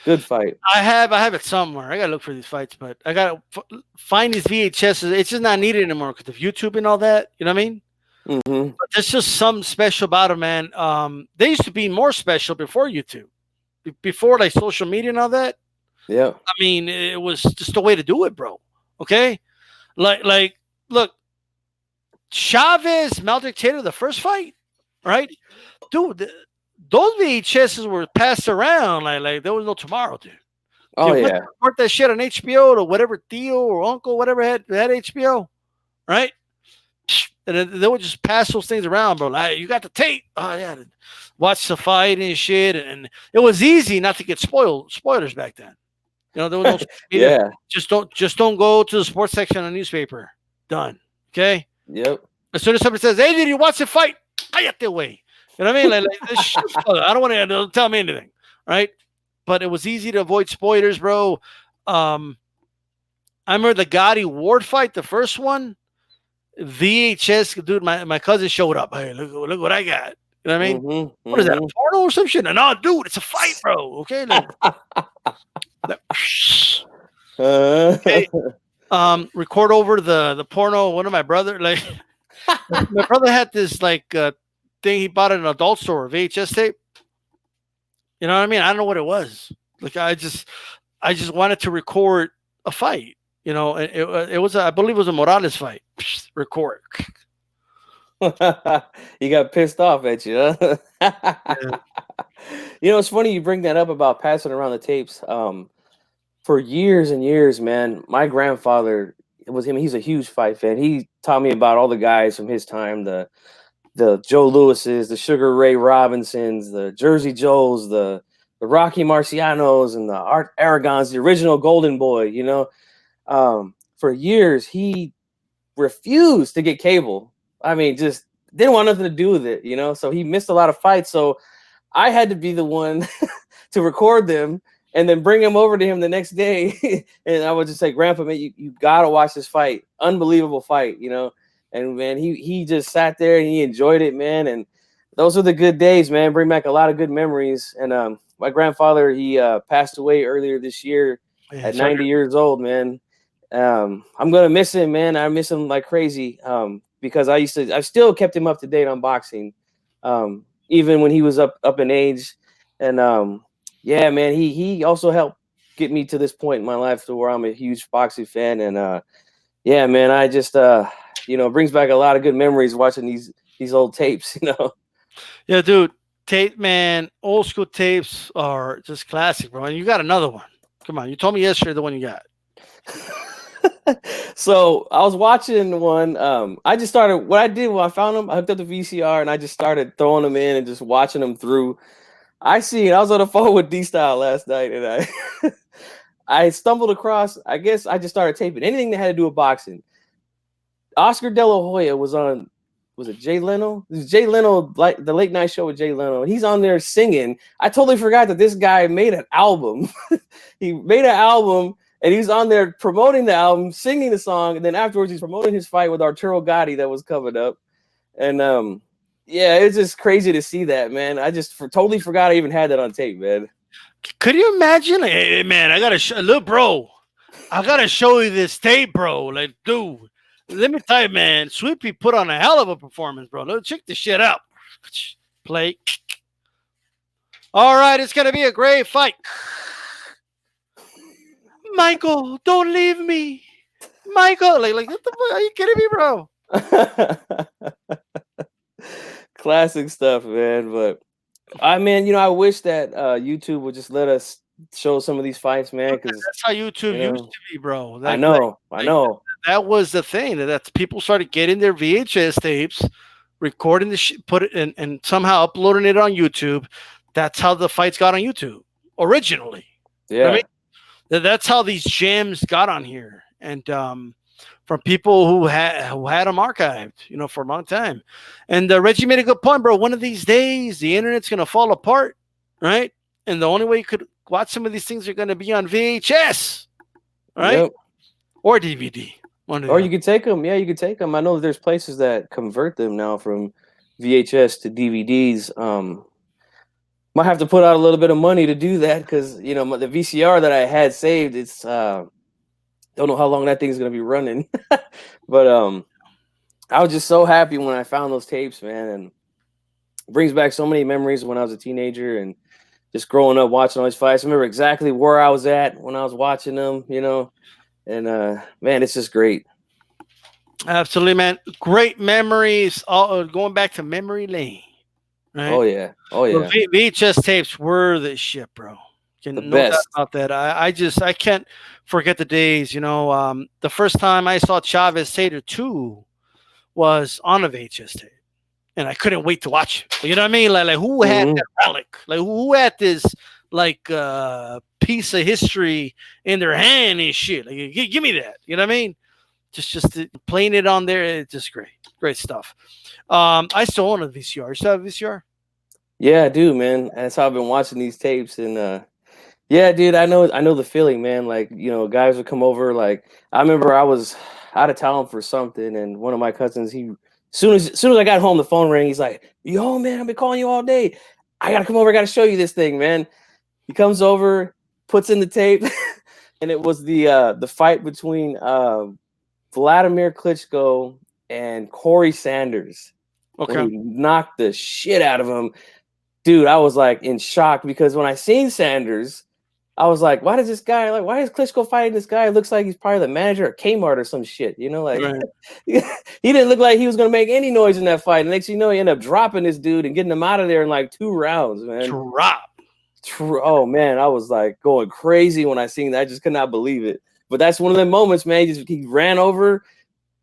Good fight. I have it somewhere. I gotta look for these fights, but I gotta find these VHSs. It's just not needed anymore because of YouTube and all that. You know what I mean? Mm-hmm. But there's just something special about them, man. They used to be more special before YouTube, before like social media and all that. Yeah. I mean, it was just the way to do it, bro. Okay, like look, Chavez, Maldrick Taylor, the first fight, right, dude. Those VHSs were passed around like there was no tomorrow, dude. Oh, yeah. Work that shit on HBO or whatever, Theo or Uncle, whatever had HBO, right? And then they would just pass those things around, bro. Like, you got the tape. Oh yeah, watch the fight and shit. And it was easy not to get spoilers back then. You know, there was no social media. Yeah. Just don't go to the sports section of the newspaper. Done. Okay. Yep. As soon as somebody says, "Hey, did you watch the fight?" I get the way. You know what I mean? Like this shit, I don't want to tell me anything, right? But it was easy to avoid spoilers, bro. Um, I remember the Gotti Ward fight, the first one. VHS, dude. My cousin showed up. Hey, look what I got. You know what I mean? Mm-hmm. What is that? A Mm-hmm. porno or some shit? No, dude, it's a fight, bro. Okay, like, okay. Record over the porno. One of my brother, like my brother had this like thing he bought at an adult store, VHS tape. You know what I mean? I don't know what it was. Like I just wanted to record a fight. You know, it was I believe it was a Morales fight. Record. He got pissed off at you, huh? Yeah. You know, it's funny you bring that up about passing around the tapes. For years and years, man, my grandfather, it was him. He's a huge fight fan. He taught me about all the guys from his time, the Joe Lewises, the Sugar Ray Robinsons, the Jersey Joes, the Rocky Marcianos, and the Art Aragons, the original Golden Boy. You know, for years he refused to get cable. I mean, just didn't want nothing to do with it. You know, so he missed a lot of fights. So I had to be the one to record them and then bring him over to him the next day. And I would just say, Grandpa, man, you gotta watch this fight. Unbelievable fight, you know. And man, he just sat there and he enjoyed it, man. And those are the good days, man. Bring back a lot of good memories. And my grandfather, he passed away earlier this year at 90 years old, man. I'm gonna miss him, man. I miss him like crazy. Because I still kept him up to date on boxing. Even when he was up in age. And yeah, man, he also helped get me to this point in my life to where I'm a huge boxing fan. And yeah, man, I just brings back a lot of good memories watching these old tapes, you know. Yeah, dude. Tape, man. Old school tapes are just classic, bro. And you got another one. Come on, you told me yesterday the one you got. So I was watching one. I just started. What I did when I found them, I hooked up the VCR and I just started throwing them in and just watching them through. I was on the phone with DStyle last night, and I stumbled across. I guess I just started taping anything that had to do with boxing. Oscar De La Hoya was on. Was it Jay Leno? It was Jay Leno, like the late night show with Jay Leno. He's on there singing. I totally forgot that this guy made an album. He made an album. And he's on there promoting the album, singing the song, and then afterwards he's promoting his fight with Arturo Gatti that was coming up. And yeah, it's just crazy to see that, man. I just totally forgot I even had that on tape, man. Could you imagine? Hey, man, I gotta look, bro. I gotta show you this tape, bro. Like, dude, let me tell you, man. Sweepy put on a hell of a performance, bro. Look, check this shit out. Play. All right, it's gonna be a great fight. Michael, don't leave me. Michael, like what the fuck? Are you kidding me, bro? Classic stuff, man. But I wish that YouTube would just let us show some of these fights, man. Because that's how YouTube used to be, bro. I know. That was the thing. That people started getting their VHS tapes, recording the put it and somehow uploading it on YouTube. That's how the fights got on YouTube originally. Yeah. You know what I mean? That's how these gems got on here, and from people who had them archived, for a long time. And Reggie made a good point, bro. One of these days, the internet's gonna fall apart, right? And the only way you could watch some of these things are gonna be on VHS, right? Yep. Or DVD. Or you could take them. Yeah, you could take them. I know there's places that convert them now from VHS to DVDs. Might have to put out a little bit of money to do that because the VCR that I had saved, it's don't know how long that thing's gonna be running. But I was just so happy when I found those tapes, man, and it brings back so many memories when I was a teenager and just growing up watching all these fights. I remember exactly where I was at when I was watching them, and man, it's just great. Absolutely, man. Great memories. All going back to memory lane. Right? Oh yeah. VHS tapes were the shit, bro. The best doubt about that. I can't forget the days. The first time I saw Chavez Tater 2 was on a VHS tape, and I couldn't wait to watch it. You know what I mean? Like who had Mm-hmm. that relic? Like who had this like piece of history in their hand and shit? Like give me that. You know what I mean? Just playing it on there, it's just great stuff. I still own a VCR. You still have a VCR? Yeah, I do, man. That's how I've been watching these tapes, and yeah, dude, I know the feeling, man. Like, guys would come over. Like, I remember I was out of town for something, and one of my cousins, soon as I got home, the phone rang. He's like, "Yo, man, I've been calling you all day. I gotta come over. I gotta show you this thing, man." He comes over, puts in the tape, and it was the fight between Vladimir Klitschko and Corey Sanders when Okay. he knocked the shit out of him. Dude, I was like in shock because when I seen Sanders, I was like, why is Klitschko fighting this guy? It looks like he's probably the manager at Kmart or some shit, like Right. he didn't look like he was gonna make any noise in that fight. And next thing you know, he ended up dropping this dude and getting him out of there in like 2 rounds, man. Drop. Oh man, I was like going crazy when I seen that. I just could not believe it. But that's one of the moments, man. He ran over,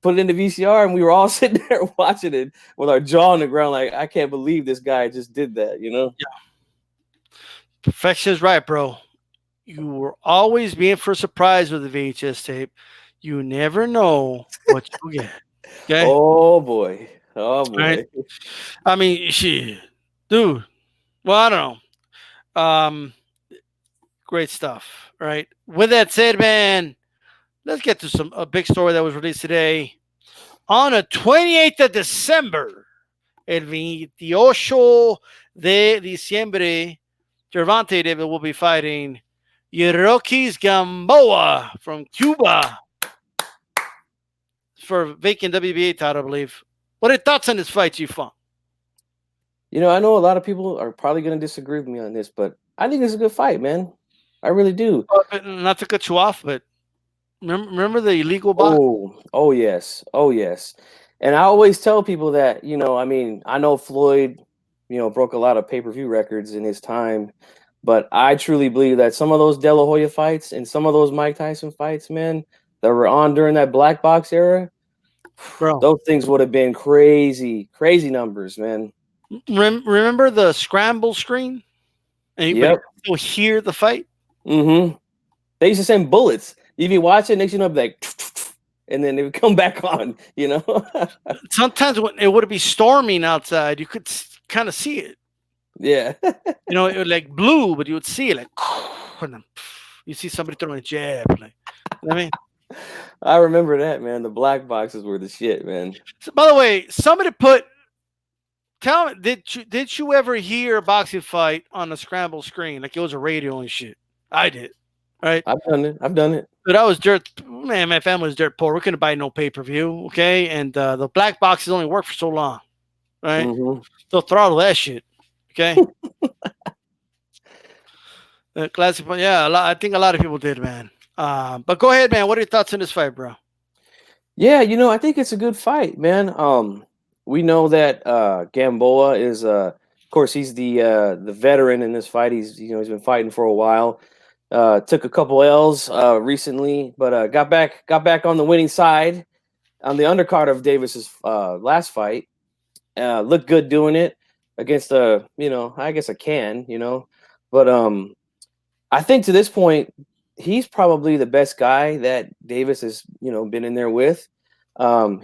put it in the VCR, and we were all sitting there watching it with our jaw on the ground, like, I can't believe this guy just did that. Perfection is right, bro. You were always being for a surprise with the VHS tape. You never know what you'll get. Okay. Oh boy. Oh Right. boy. I mean, shit, dude. Well, I don't know. Great stuff. Right. With that said, man, let's get to a big story that was released today. On the 28th of December, el 28 de diciembre, Gervonta David will be fighting Yerokis Gamboa from Cuba for a vacant WBA title, I believe. What are your thoughts on this fight, G-Funk? I know a lot of people are probably going to disagree with me on this, but I think it's a good fight, man. I really do. Not to cut you off, but remember the illegal box? Oh yes. Oh yes. And I always tell people that, I mean, I know Floyd, broke a lot of pay-per-view records in his time, but I truly believe that some of those De La Hoya fights and some of those Mike Tyson fights, man, that were on during that black box era, Bro, those things would have been crazy, crazy numbers, man. remember the scramble screen? But you Yep. still hear the fight? Mm-hmm. They used to send bullets. You'd be watching, next you know, like, and then they would come back on. Sometimes when it would be storming outside, you could kind of see it. Yeah. It would like blue, but you would see it like, and then you see somebody throwing a jab. Like, you know what I mean? I remember that, man. The black boxes were the shit, man. So, by the way, tell me, did you ever hear a boxing fight on a scramble screen? Like it was a radio and shit. I did. Right? I've done it. But I was dirt, man, my family was dirt poor. We couldn't buy no pay-per-view. Okay. And the black boxes only work for so long. Right? Mm-hmm. They'll throttle that shit. Okay. Classic, yeah, I think a lot of people did, man. But go ahead, man. What are your thoughts on this fight, bro? Yeah, I think it's a good fight, man. We know that Gamboa is of course he's the veteran in this fight. He's been fighting for a while. Took a couple L's recently, but got back on the winning side on the undercard of Davis's last fight. Looked good doing it against I guess a but I think to this point, he's probably the best guy that Davis has, been in there with.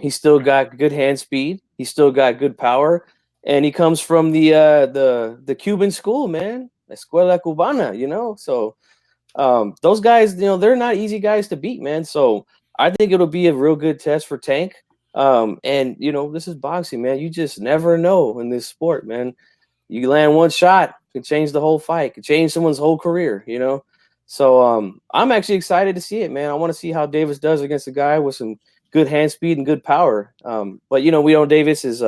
He's still got good hand speed. He's still got good power, and he comes from the Cuban school, man, Escuela Cubana. So those guys, they're not easy guys to beat, man. So I think it'll be a real good test for Tank. And this is boxing, man. You just never know in this sport, man. You land one shot, could change the whole fight, could change someone's whole career. So I'm actually excited to see it, man. I want to see how Davis does against a guy with some good hand speed and good power. But we know Davis is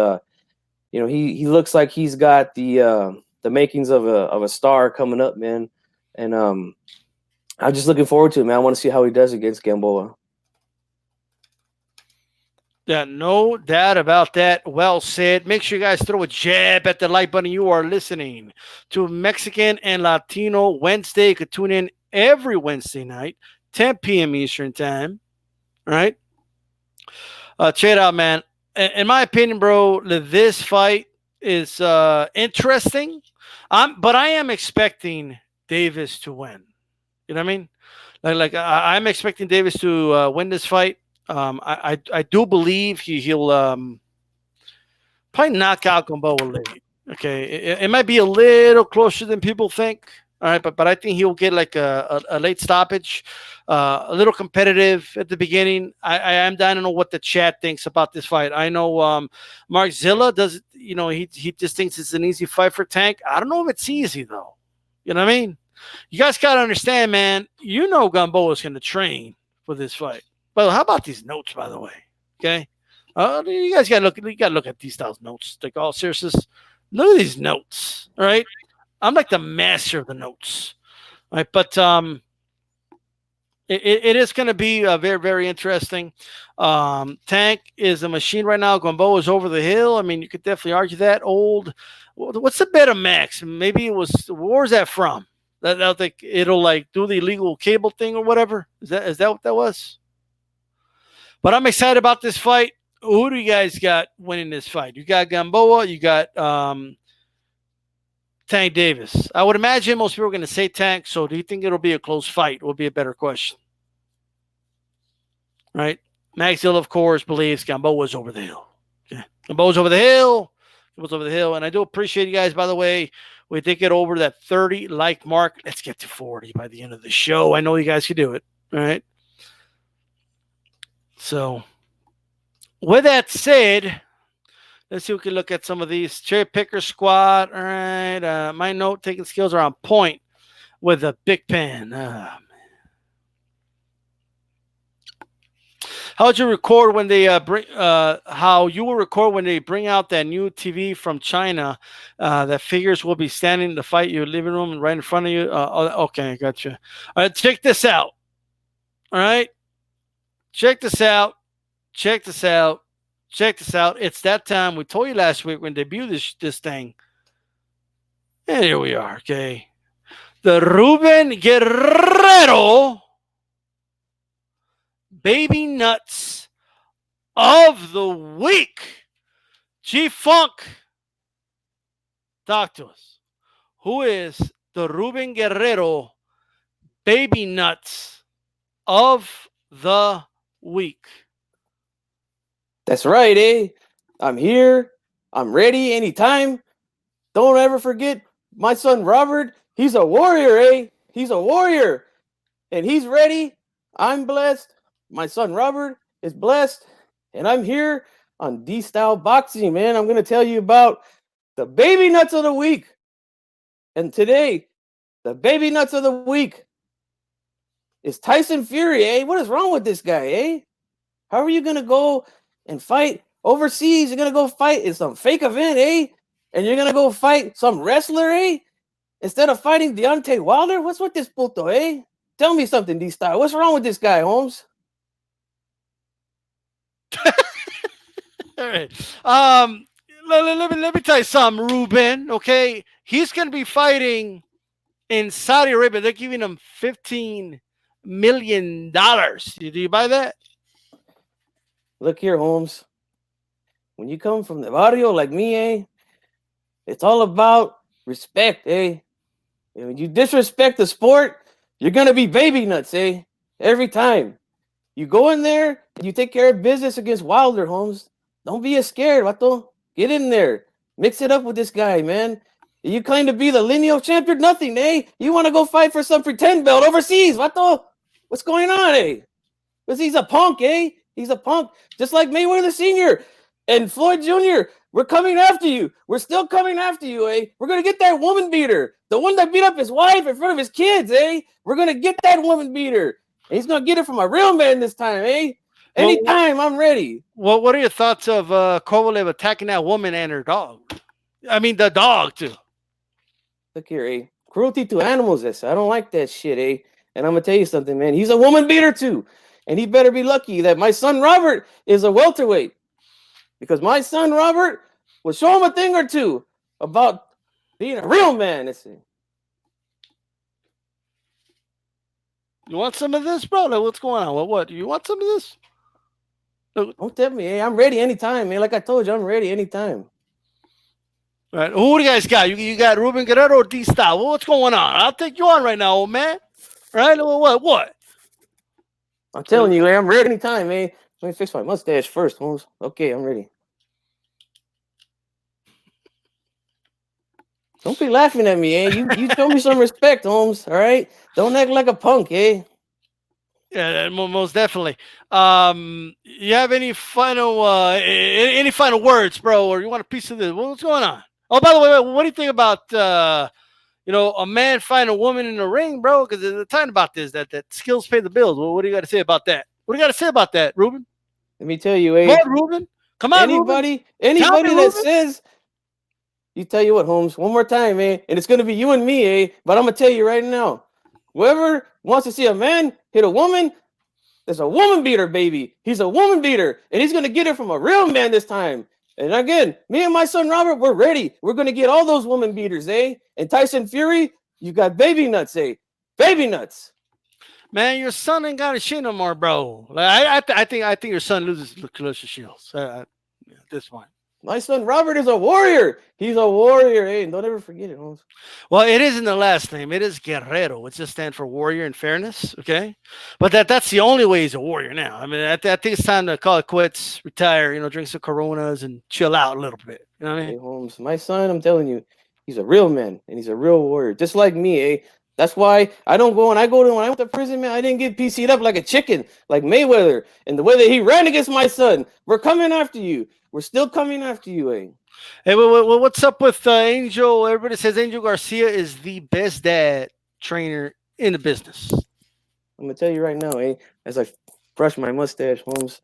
he looks like he's got the makings of a star coming up, man. And I'm just looking forward to it, man. I want to see how he does against Gamboa. Yeah, no doubt about that. Well said. Make sure you guys throw a jab at the like button. You are listening to Mexican and Latino Wednesday. You could tune in every Wednesday night, 10 p.m. Eastern time. All right. Check it out, man. in my opinion, bro, this fight is interesting. But I am expecting Davis to win. You know what I mean? I'm expecting Davis to win this fight. I do believe he'll probably knock out Gamboa late. Okay, it might be a little closer than people think. All right, but I think he'll get like a late stoppage, a little competitive at the beginning. I am dying to know what the chat thinks about this fight. I know Mark Zilla does. He just thinks it's an easy fight for Tank. I don't know if it's easy though. You know what I mean? You guys gotta understand, man. You know Gamboa is gonna train for this fight. But how about these notes, by the way? Okay, you guys gotta look. You gotta look at these styles notes. Like all seriousness, look at these notes. All right, I'm like the master of the notes. All right, but it is going to be very, very interesting. Tank is a machine right now. Gamboa is over the hill. I mean, you could definitely argue that. What's the bet of Max? Maybe it was. Where's that from? That think it'll like do the illegal cable thing or whatever. Is that what that was? But I'm excited about this fight. Who do you guys got winning this fight? You got Gamboa. You got Tank Davis. I would imagine most people are going to say Tank. So do you think it'll be a close fight? Will be a better question, right? Max Hill, of course, believes Gamboa's over the hill. Okay. Gamboa's over the hill. Gamboa's over the hill. And I do appreciate you guys, by the way. We did get over that 30 like mark. Let's get to 40 by the end of the show. I know you guys can do it. All right. So, with that said, let's see if we can look at some of these. Cherry picker squad. All right. My note taking skills are on point with a big pen. How would you record when they how you will record when they bring out that new TV from China? That figures will be standing to fight your living room right in front of you. Okay, gotcha. All right, check this out. All right, check this out. Check this out. Check this out. It's that time. We told you last week when debut this thing. And here we are. Okay, the Ruben Guerrero baby nuts of the week. G Funk, talk to us. Who is the Ruben Guerrero baby nuts of the week? That's right, eh? I'm here. I'm ready anytime. Don't ever forget my son Robert. He's a warrior, eh? He's a warrior. And he's ready. I'm blessed. My son Robert is blessed. And I'm here on DStyleBoxing, man. I'm going to tell you about the baby nuts of the week. And today, the baby nuts of the week is Tyson Fury, eh? What is wrong with this guy, eh? How are you going to go and fight overseas? You're going to go fight in some fake event, eh? And you're going to go fight some wrestler, eh? Instead of fighting Deontay Wilder? What's with this puto, eh? Tell me something, D-Style. What's wrong with this guy, Holmes? All right. Let me tell you something, Ruben. Okay, he's going to be fighting in Saudi Arabia. They're giving him $15 million. Do you buy that? Look here, Holmes. When you come from the barrio like me, eh? It's all about respect, eh? And when you disrespect the sport, you're gonna be baby nuts, eh? Every time. You go in there and you take care of business against Wilder, Holmes. Don't be scared, vato. Get in there. Mix it up with this guy, man. You claim to be the lineal champion, nothing, eh? You want to go fight for some pretend belt overseas, vato? What's going on, eh? Because he's a punk, eh? He's a punk. Just like Mayweather Sr. and Floyd Jr. We're coming after you. We're still coming after you, eh? We're going to get that woman beater. The one that beat up his wife in front of his kids, eh? We're going to get that woman beater. And he's going to get it from a real man this time, eh? Anytime, I'm ready. Well, what are your thoughts of Kovalev attacking that woman and her dog? I mean, the dog, too. Look here, eh? Cruelty to animals, this. I don't like that shit, eh? And I'm going to tell you something, man. He's a woman beater, too. And he better be lucky that my son Robert is a welterweight. Because my son Robert will show him a thing or two about being a real man. You want some of this, bro? Like, what's going on? What? You want some of this? Don't tempt me. Hey, I'm ready anytime, man. Like I told you, I'm ready anytime. Right. Who do you guys got? You got Ruben Guerrero or DStyle? What's going on? I'll take you on right now, old man. Right? What? I'm telling you, I'm ready anytime, man. Let me fix my mustache first, Holmes. Okay, I'm ready. Don't be laughing at me, eh? You show me some respect, Holmes. All right. Don't act like a punk, eh? Yeah, most definitely. You have any final words, bro, or you want a piece of this? What's going on? Oh, by the way, what do you think about a man find a woman in the ring, bro? Because they're talking about this that skills pay the bills. Well, what do you got to say about that? What do you got to say about that, Ruben? Let me tell you, Come eh? on, Ruben. Come on, Ruben. Tell me, Anybody that Ruben. says, you tell you what, Holmes, one more time, eh? And it's gonna be you and me, eh? But I'm gonna tell you right now, whoever wants to see a man hit a woman, there's a woman beater, baby. He's a woman beater, and he's gonna get it from a real man this time. And again, me and my son Robert, we're ready. We're gonna get all those woman beaters, eh? And Tyson Fury, you got baby nuts, eh? Baby nuts. Man, your son ain't got a shit no more, bro. Like, I think your son loses Clarissa Shields at this point. My son Robert is a warrior. He's a warrior, eh? And don't ever forget it, Holmes. Well, it isn't the last name. It is Guerrero. It just stands for warrior and fairness. Okay, but that's the only way he's a warrior now. I mean, I think it's time to call it quits, retire. Drink some Coronas and chill out a little bit. You know what I mean? Hey, Holmes, my son, I'm telling you, he's a real man and he's a real warrior, just like me, eh? That's why I don't go when I went to prison, man. I didn't get PC'd up like a chicken, like Mayweather. And the way that he ran against my son, we're coming after you. We're still coming after you, eh? Hey, what's up with Angel? Everybody says Angel Garcia is the best dad trainer in the business. I'm gonna tell you right now, eh? As I brush my mustache, Holmes.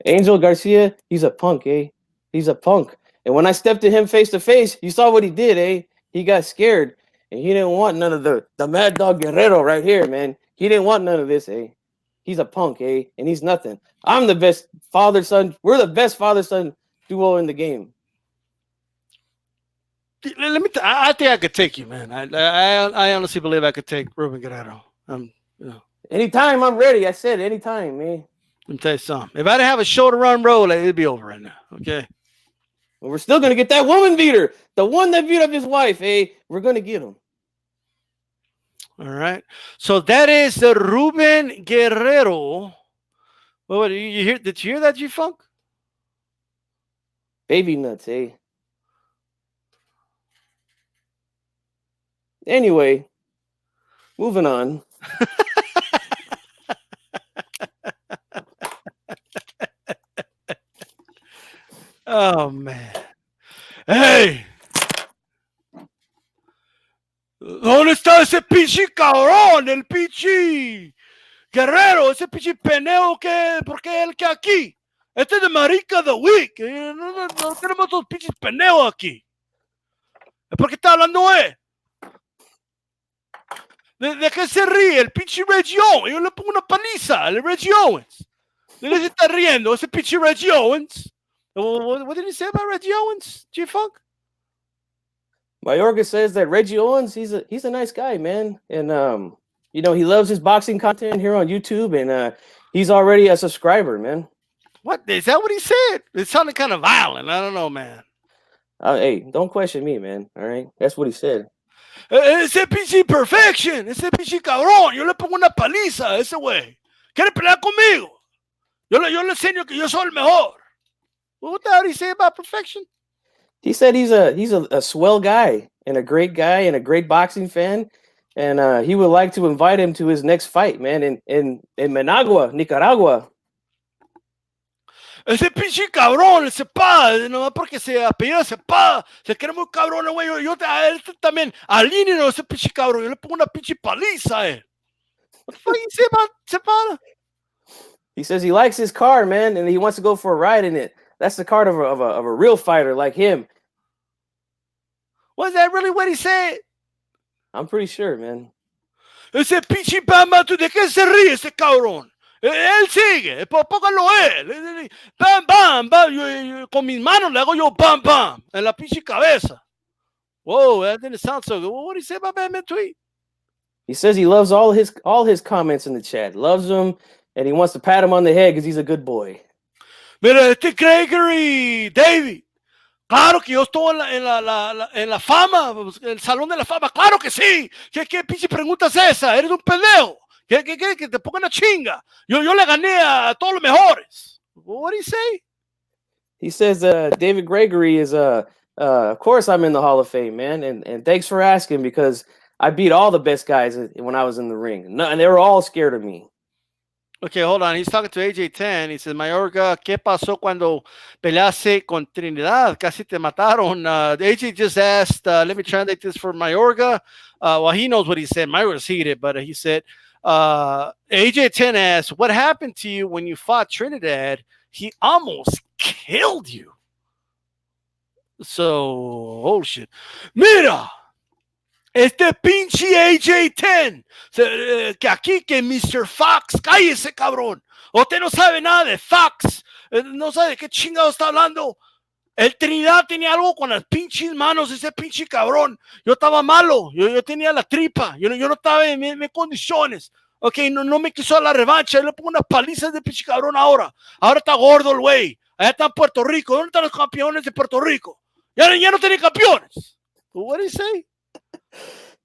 Angel Garcia, he's a punk, eh? He's a punk. And when I stepped to him face to face, you saw what he did, eh? He got scared. And he didn't want none of the Mad Dog Guerrero right here, man. He didn't want none of this, eh? He's a punk, eh? And he's nothing. I'm the best father-son. We're the best father-son duo in the game. Let me. I think I could take you, man. I honestly believe I could take Ruben Guerrero. Anytime I'm ready. I said anytime, man. Let me tell you something. If I didn't have a show to run, bro, it'd be over right now. Okay. Well, we're still gonna get that woman beater, the one that beat up his wife, eh? We're gonna get him. All right. So that is the Ruben Guerrero. What you hear? Did you hear that, G-Funk? Baby nuts, eh? Anyway, moving on. Oh, man. Hey. ¿Dónde está ese pinche cabrón? El pinche Guerrero, ese pinche peneo porque él que aquí. Este es de Marica the Week. No tenemos dos pinches peneos aquí. ¿Es porque está hablando él? ¿De qué se ríe? El pinche Reggie Owens. Yo le pongo una paliza al Reggie Owens. ¿De qué se está riendo? Ese pinche Reggie Owens. What did he say about Reggie Owens, G-Funk? Mayorga says that Reggie Owens, he's a nice guy, man. And he loves his boxing content here on YouTube, and he's already a subscriber, man. What? Is that what he said? It sounded kind of violent. I don't know, man. Hey, don't question me, man. All right? That's what he said. Ese pinche perfection, ese pinche cabrón, yo le pongo una paliza a ese güey. ¿Quiere pelear conmigo? Yo le enseño que yo soy el mejor. What the hell did he say about perfection? He said he's a swell guy and a great boxing fan, and he would like to invite him to his next fight, man, in Managua, Nicaragua. Ese pinche cabrón, ese pa, nomás porque se apellida Cepeda, se cree muy cabrón, güey. Yo a él también, alíneo ese pinche cabrón, yo le pongo una pinche paliza a él. What the fuck you say about Cepeda? He says he likes his car, man, and he wants to go for a ride in it. That's the car of a real fighter like him. Was that really what he said? I'm pretty sure, man. Ese pinche Bamba, ¿de qué se ríe ese cabrón? Él sigue, póngalo él. Bam, bam, bam. Yo, con mis manos le hago yo bam, bam. En la pinche cabeza. Whoa, that didn't sound so good. What did he say about Batman tweet? He says he loves all his comments in the chat. Loves them. and he wants to pat him on the head because he's a good boy. Mira, Gregory, David. Claro que yo estoy en la fama, en el salón de la fama. Claro que sí. ¿Qué pinche pregunta es esa? Eres un pendejo. Que te pongan a chinga. Yo le gané a todos los mejores. What did he say? He says David Gregory is of course I'm in the Hall of Fame, man, and thanks for asking because I beat all the best guys when I was in the ring. No, and they were all scared of me. Okay, hold on. He's talking to AJ10. He says, Mayorga, ¿qué pasó cuando peleaste con Trinidad? Casi te mataron. AJ just asked, let me translate this for Mayorga. Well, he knows what he said. Mayorga's heated, but he said, AJ10 asked, what happened to you when you fought Trinidad? He almost killed you. So, oh shit. Mira, este pinche AJ10, que aquí que Mr. Fox, cállese cabrón. Usted no sabe nada de Fox, no sabe de qué chingado está hablando. El Trinidad tenía algo con las pinches manos, ese pinche cabrón. Yo estaba malo, yo tenía la tripa, yo no estaba en condiciones. Ok, no me quiso dar la revancha, yo le pongo unas palizas de pinche cabrón ahora. Ahora está gordo el güey, allá está en Puerto Rico. ¿Dónde están los campeones de Puerto Rico? Ya no tienen campeones. What did he say?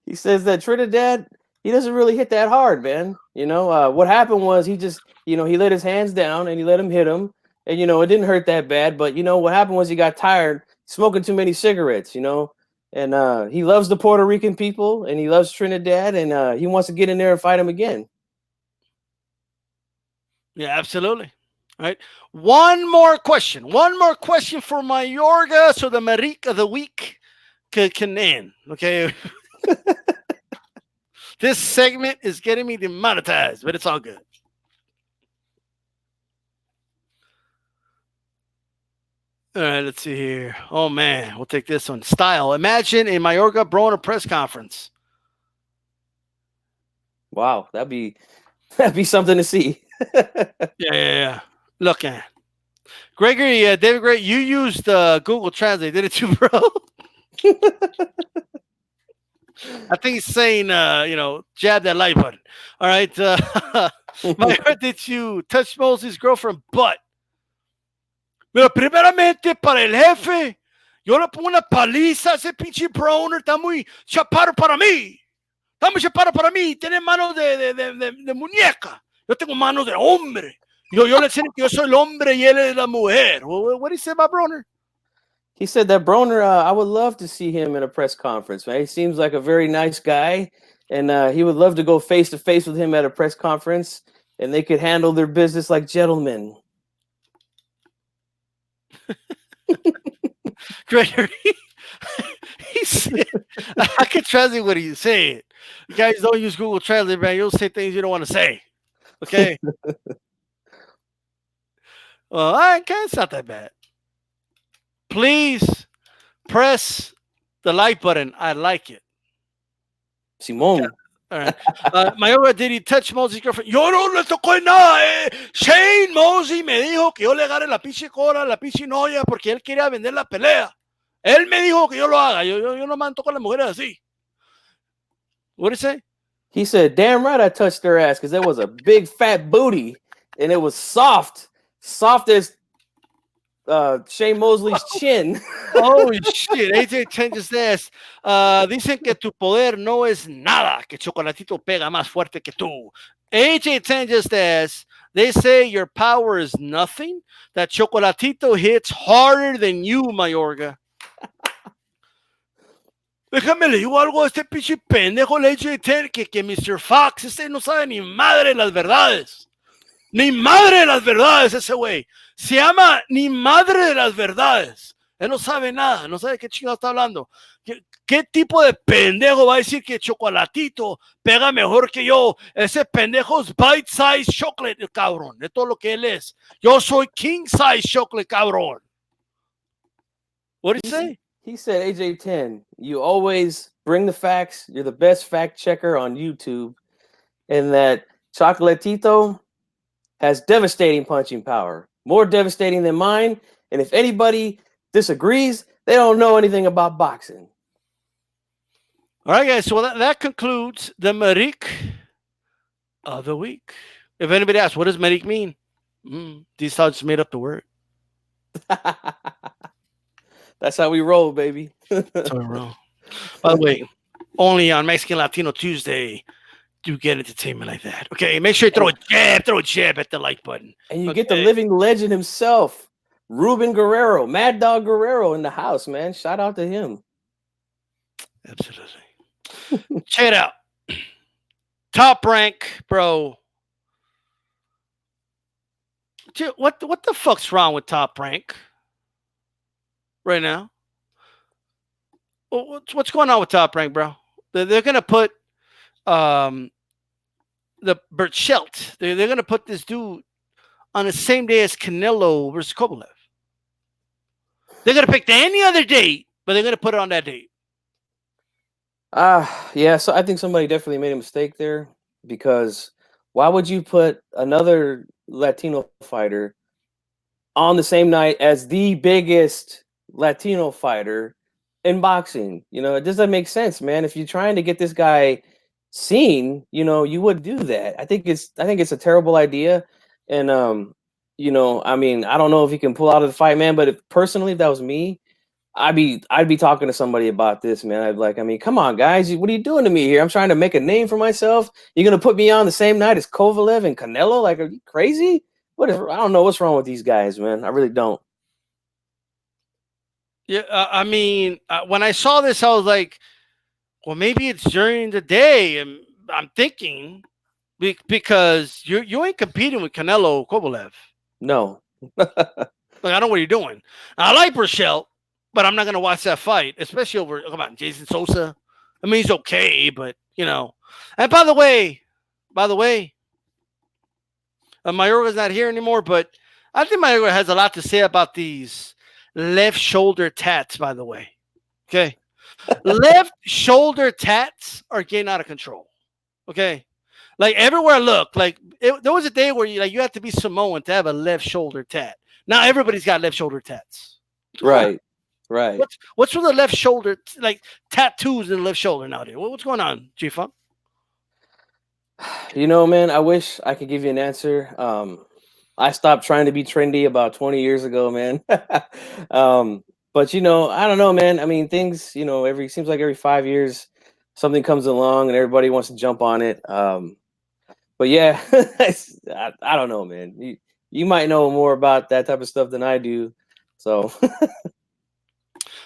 He says that Trinidad, he doesn't really hit that hard, man. You know, what happened was he just, he let his hands down and he let him hit him. And, it didn't hurt that bad. But, what happened was he got tired smoking too many cigarettes, And he loves the Puerto Rican people and he loves Trinidad and he wants to get in there and fight him again. Yeah, absolutely. All right. One more question for Mayorga so the Maric of the week can end. Okay. This segment is getting me demonetized, but it's all good. All right, let's see here. Oh, man. We'll take this one. Style. Imagine a Mayorga Broner press conference. Wow, that'd be something to see. Yeah. Look at Gregory, David Gray, you used Google Translate, did it too, bro? I think he's saying, jab that like button. All right. Did you touch Mosley's girlfriend butt? Pero primeramente para el jefe, yo le pongo una paliza a ese pinche Broner, está muy chaparro para mí. Está muy chaparro para mí. Tiene manos de muñeca. Yo tengo manos de hombre. Yo le enseño que yo soy el hombre y él es la mujer. What did he say about Broner? He said that Broner, I would love to see him in a press conference, man. He seems like a very nice guy, and he would love to go face-to-face with him at a press conference, and they could handle their business like gentlemen. Gregory, he said, I can translate what he said. You guys don't use Google Translate, man. You'll say things you don't want to say. Okay? Well, it's not that bad. Please press the like button. I like it. Simón. Yeah. All right. Mayorga, did he touch Mosey's girlfriend? Yo no le tocó nada. Shane Mosey me dijo que yo le agarre la pinche cola, la pinche noya, porque él quería vender la pelea. Él me dijo que yo lo haga. Yo no me toco a las mujeres así. What did he say? He said, damn right I touched their ass because it was a big fat booty and it was soft as Shane Mosley's chin. Holy shit. AJ10 just asked, dicen que tu poder no es nada, que Chocolatito pega más fuerte que tú. AJ10 just asked, they say your power is nothing, that Chocolatito hits harder than you, Mayorga. Déjame le digo algo a este pinche pendejo, el AJ10, que Mr. Fox, no sabe ni madre de las verdades. Ni madre de las verdades ese güey. Se llama ni madre de las verdades. Él no sabe nada, no sabe de qué chingado está hablando. ¿Qué tipo de pendejo va a decir que Chocolatito pega mejor que yo? Ese pendejo es bite size chocolate, cabrón. De todo lo que él es. Yo soy king size chocolate, cabrón. What did he say? He said, AJ10, you always bring the facts. You're the best fact checker on YouTube. And that Chocolatito has devastating punching power. More devastating than mine. And if anybody disagrees, they don't know anything about boxing. All right, guys. So that concludes the Maric of the week. If anybody asks, what does medic mean? DStyle just made up the word. That's how we roll, baby. That's how we roll. By the way, only on Mexican Latino Tuesday do you get entertainment like that. Okay, make sure you throw a jab at the like button. And you get the Okay. living legend himself, Ruben Guerrero, Mad Dog Guerrero in the house, man. Shout out to him. Absolutely. Check it out. Top Rank, bro. What the fuck's wrong with Top Rank right now? What's going on with Top Rank, bro? They're gonna put the Berchelt. They're gonna put this dude on the same day as Canelo versus Kovalev. They're gonna pick any other date, but they're gonna put it on that date. Yeah. So I think somebody definitely made a mistake there, because why would you put another Latino fighter on the same night as the biggest Latino fighter in boxing? You know, it doesn't make sense, man. If you're trying to get this guy seen, you know, you would do that. I think it's a terrible idea. And you know, I mean, I don't know if he can pull out of the fight, man, but personally, if that was me, I'd be talking to somebody about this, man. I'd be like, I mean, come on, guys, what are you doing to me here? I'm trying to make a name for myself. You're gonna put me on the same night as Kovalev and Canelo? Like, are you crazy? I don't know what's wrong with these guys, man. I really don't. Yeah, I mean, when I saw this, I was like, well, maybe it's during the day, and I'm thinking because you ain't competing with Canelo Kovalev. No. Like, I know what you're doing. I like Berchelt, but I'm not gonna watch that fight, especially over. Come on, Jason Sosa. I mean, he's okay, but you know. And by the way, Mayorga's not here anymore, but I think Mayorga has a lot to say about these left shoulder tats. By the way, okay, left shoulder tats are getting out of control. Okay, like everywhere I look, like there was a day where you have to be Samoan to have a left shoulder tat. Now everybody's got left shoulder tats. Right. Right. What's with the left shoulder, like tattoos in the left shoulder nowadays? What's going on, G Funk? You know, man, I wish I could give you an answer. I stopped trying to be trendy about 20 years ago, man. But you know, I don't know, man. I mean, things, you know, seems like every 5 years something comes along and everybody wants to jump on it. But yeah, I don't know, man. You might know more about that type of stuff than I do. So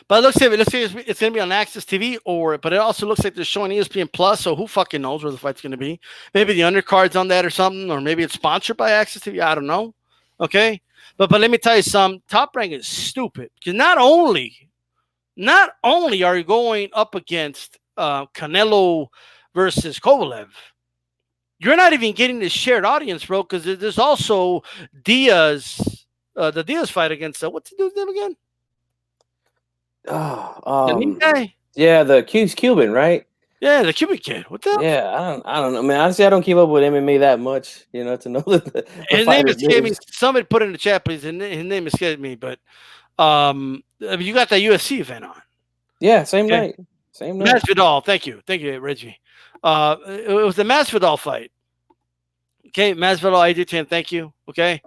But let's see it's going to be on Access TV, but it also looks like they're showing ESPN Plus. So who fucking knows where the fight's going to be? Maybe the undercard's on that or something, or maybe it's sponsored by Access TV. I don't know. Okay, but let me tell you something. Top Rank is stupid because not only are you going up against Canelo versus Kovalev, you're not even getting the shared audience, bro. Because there's also Diaz, the Diaz fight against what's the dude's name again? The new guy. Yeah, the Cuban, right? Yeah, the Cuban kid. What the? Yeah, I don't know, man. Honestly, I don't keep up with MMA that much, you know, to know the His name fighters' escaped me. names. Somebody put it in the chat, please. His name escaped me, but you got that UFC event on. Yeah, same night. Same night. Masvidal. Thank you, Reggie. It was the Masvidal fight. Okay, Masvidal, I do thank you. Okay,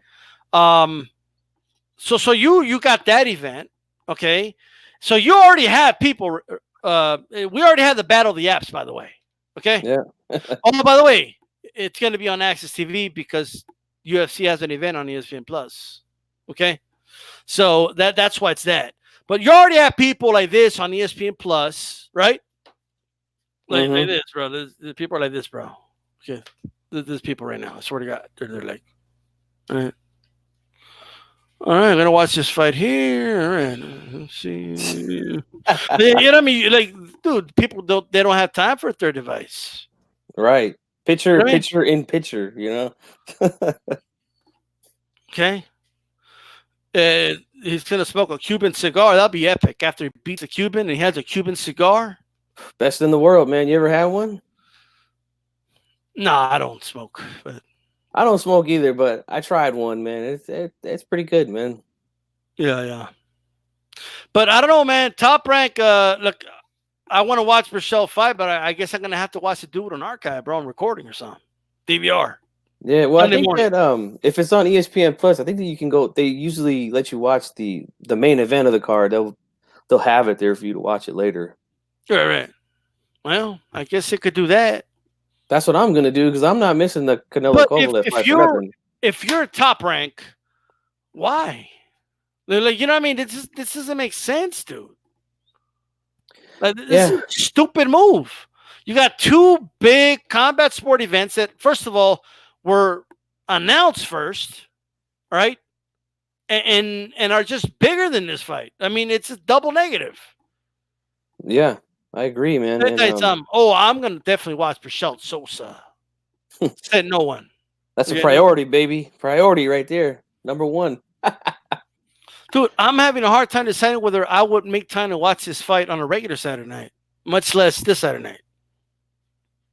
so you got that event. Okay, so you already have people. We already had the Battle of the Apps, by the way. Okay. Yeah. Oh, by the way, it's going to be on Access TV because UFC has an event on ESPN Plus. Okay, so that's why it's that. But you already have people like this on ESPN Plus, right? Like this, bro. There's people like this, bro. Okay, there's people right now. I swear to God, they're like, all right. All right, I'm gonna watch this fight here. All right, let's see. You know what I mean? Like, dude, people don't have time for a third device. Right. Picture in picture, you know. Okay. He's gonna smoke a Cuban cigar. That'll be epic. After he beats a Cuban and he has a Cuban cigar. Best in the world, man. You ever had one? No, I don't smoke. But I don't smoke either, but I tried one, man. It's pretty good, man. Yeah. But I don't know, man. Top Rank. Look, I want to watch Berchelt fight, but I guess I'm gonna have to watch it, do it on archive, bro, on recording or something. DVR. Yeah, well, I Sunday think morning. that if it's on ESPN Plus, I think that you can go. They usually let you watch the main event of the card. They'll have it there for you to watch it later. Right, right. Well, I guess it could do that. That's what I'm gonna do because I'm not missing the Canelo But if Kovalev if fight for you're nothing. if you're top rank, why? They're like, you know what I mean? This doesn't make sense, dude. Like, this is Yeah, a stupid move. You got two big combat sport events that, first of all, were announced first, right? And are just bigger than this fight. I mean, it's a double negative. yeah, I agree, man. Let me And tell you something. Oh, I'm gonna definitely watch Berchelt Sosa. Said no one. that's a Okay, priority, baby. Priority right there. Number one. dude, I'm having a hard time deciding whether I would make time to watch this fight on a regular Saturday night, much less this Saturday night.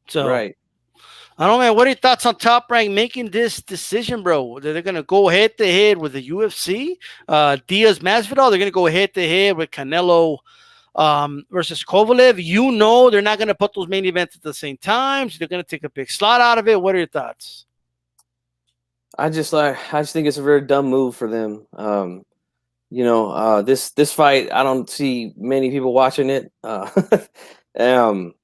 So Right. I don't know, man. What are your thoughts on Top Rank making this decision, bro? They're gonna go head to head with the UFC, Diaz Masvidal. They're gonna go head to head with Canelo versus Kovalev. You know they're not gonna put those main events at the same time. So they're gonna take a big slot out of it. What are your thoughts? I just think it's a very dumb move for them. This fight, I don't see many people watching it. Um,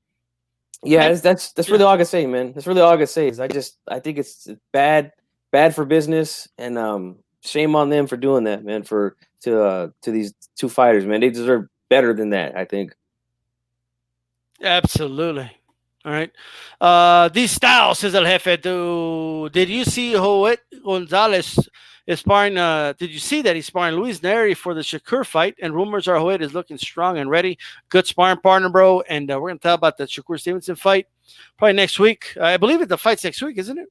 yeah, And, that's yeah, really all I can say, man. That's really all I can say is I think it's bad for business, and shame on them for doing that, man. To these two fighters, man, they deserve better than that. I think. absolutely. All right. These styles, says El Jefe. Did you see Joet Gonzalez is sparring? Did you see that he's sparring Luis Neri for the Shakur fight? And rumors are Joet is looking strong and ready. Good sparring partner, bro. And we're going to talk about the Shakur Stevenson fight probably next week. I believe it. The fight's next week, isn't it?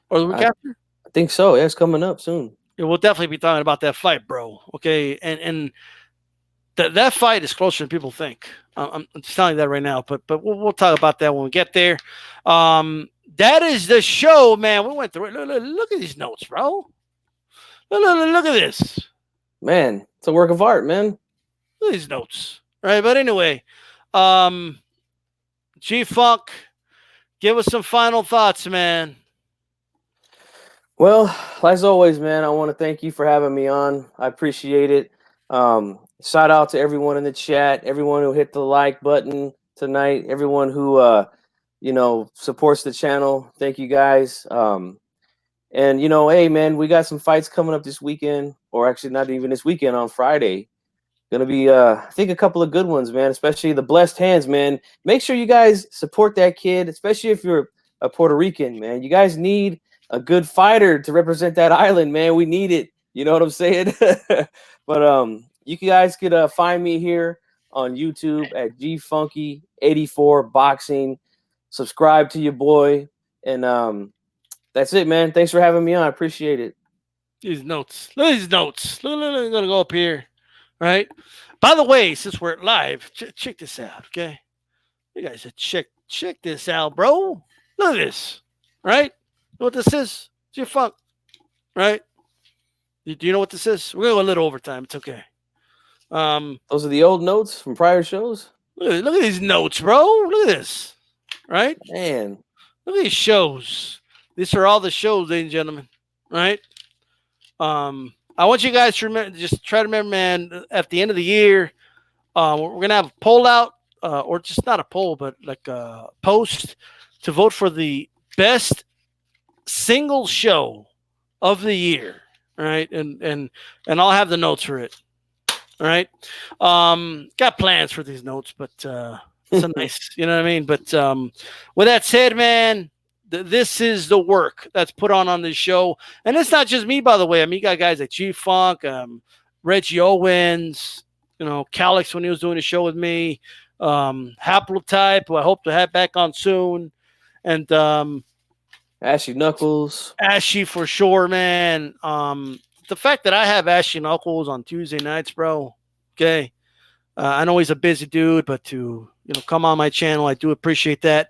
Or the week I, after? I think so. Yeah, it's coming up soon. Yeah, we'll definitely be talking about that fight, bro. Okay. And that fight is closer than people think. I'm just telling you that right now, but we'll talk about that when we get there. That is the show, man. We went through it. Look at these notes, bro. Look at this. Man, it's a work of art, man. Look at these notes. Right, but anyway, um, G Funk, give us some final thoughts, man. Well, as always, man, I want to thank you for having me on. I appreciate it. Shout out to everyone in the chat, everyone who hit the like button tonight, everyone who supports the channel. Thank you guys. And hey, man, we got some fights coming up this weekend, or actually not even this weekend, on Friday. Gonna be, I think, a couple of good ones, man. Especially the Blessed Hands, man. Make sure you guys support that kid, especially if you're a Puerto Rican, man. You guys need a good fighter to represent that island, man. We need it. You know what I'm saying? But you guys could find me here on YouTube at GFunky84 Boxing. Subscribe to your boy, and that's it, man. Thanks for having me on. I appreciate it. These notes. Look at these notes. Look, I'm gonna go up here. Right. By the way, since we're live, check this out. Okay. You guys should check this out, bro. Look at this. Right? You know what this is? It's your funk. Right? Do you know what this is? We're gonna go a little overtime. It's okay. Those are the old notes from prior shows. Look at these notes, bro. Look at this. Right? Man, Look at these shows. These are all the shows, ladies and gentlemen. Right? I want you guys to remember, just try to remember, man, at the end of the year, we're gonna have a poll out, or just not a poll, but like a post to vote for the best single show of the year. All right, and I'll have the notes for it. All right, got plans for these notes, but it's a nice, you know what I mean. But with that said, man, this is the work that's put on this show, and it's not just me, by the way. I mean, you got guys like G Funk, Reggie Owens, Calix when he was doing the show with me, Haplotype, who I hope to have back on soon, and Ashy Knuckles. Ashy for sure, man. The fact that I have Ashy Knuckles on Tuesday nights, bro. Okay, I know he's a busy dude, but to come on my channel, I do appreciate that.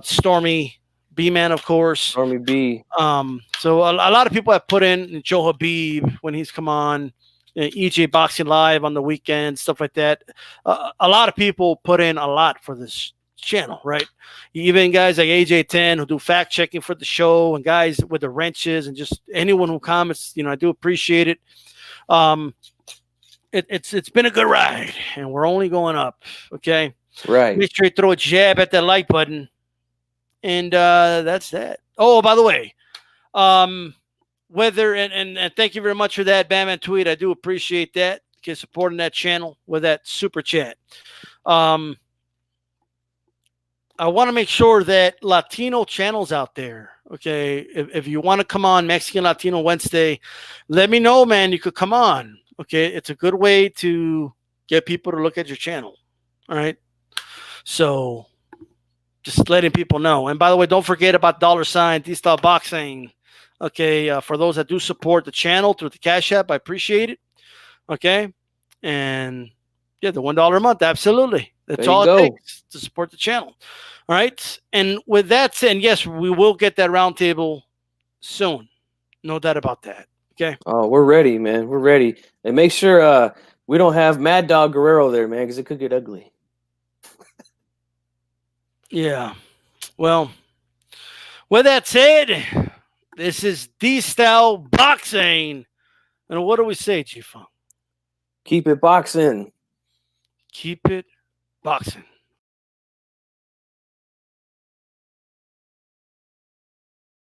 Stormy B-Man, of course. Stormy B. So a lot of people have put in Joe Habib when he's come on, EJ Boxing Live on the weekend, stuff like that. A lot of people put in a lot for this channel, right? Even guys like AJ10 who do fact checking for the show, and guys with the wrenches, and just anyone who comments, I do appreciate it. Um, it's been a good ride, and we're only going up. Okay, Right. make sure you throw a jab at that like button, and that's that. Oh, by the way, whether and thank you very much for that Batman tweet. I do appreciate that. Okay, supporting that channel with that super chat. I want to make sure that Latino channels out there, okay, if you want to come on Mexican Latino Wednesday, let me know, man. You could come on. Okay, it's a good way to get people to look at your channel. All right, so just letting people know. And by the way, don't forget about $sign DStyleBoxing. Okay, for those that do support the channel through the Cash App, I appreciate it. Okay, and yeah, the $1 a month, absolutely. That's all it takes to support the channel. All right, and with that said, yes, we will get that roundtable soon. No doubt about that. Okay. Oh, we're ready, man. We're ready. And make sure we don't have Mad Dog Guerrero there, man, because it could get ugly. Yeah. Well, with that said, this is DStyleBoxing. And what do we say, G-Funk? Keep it boxing. Keep it boxing.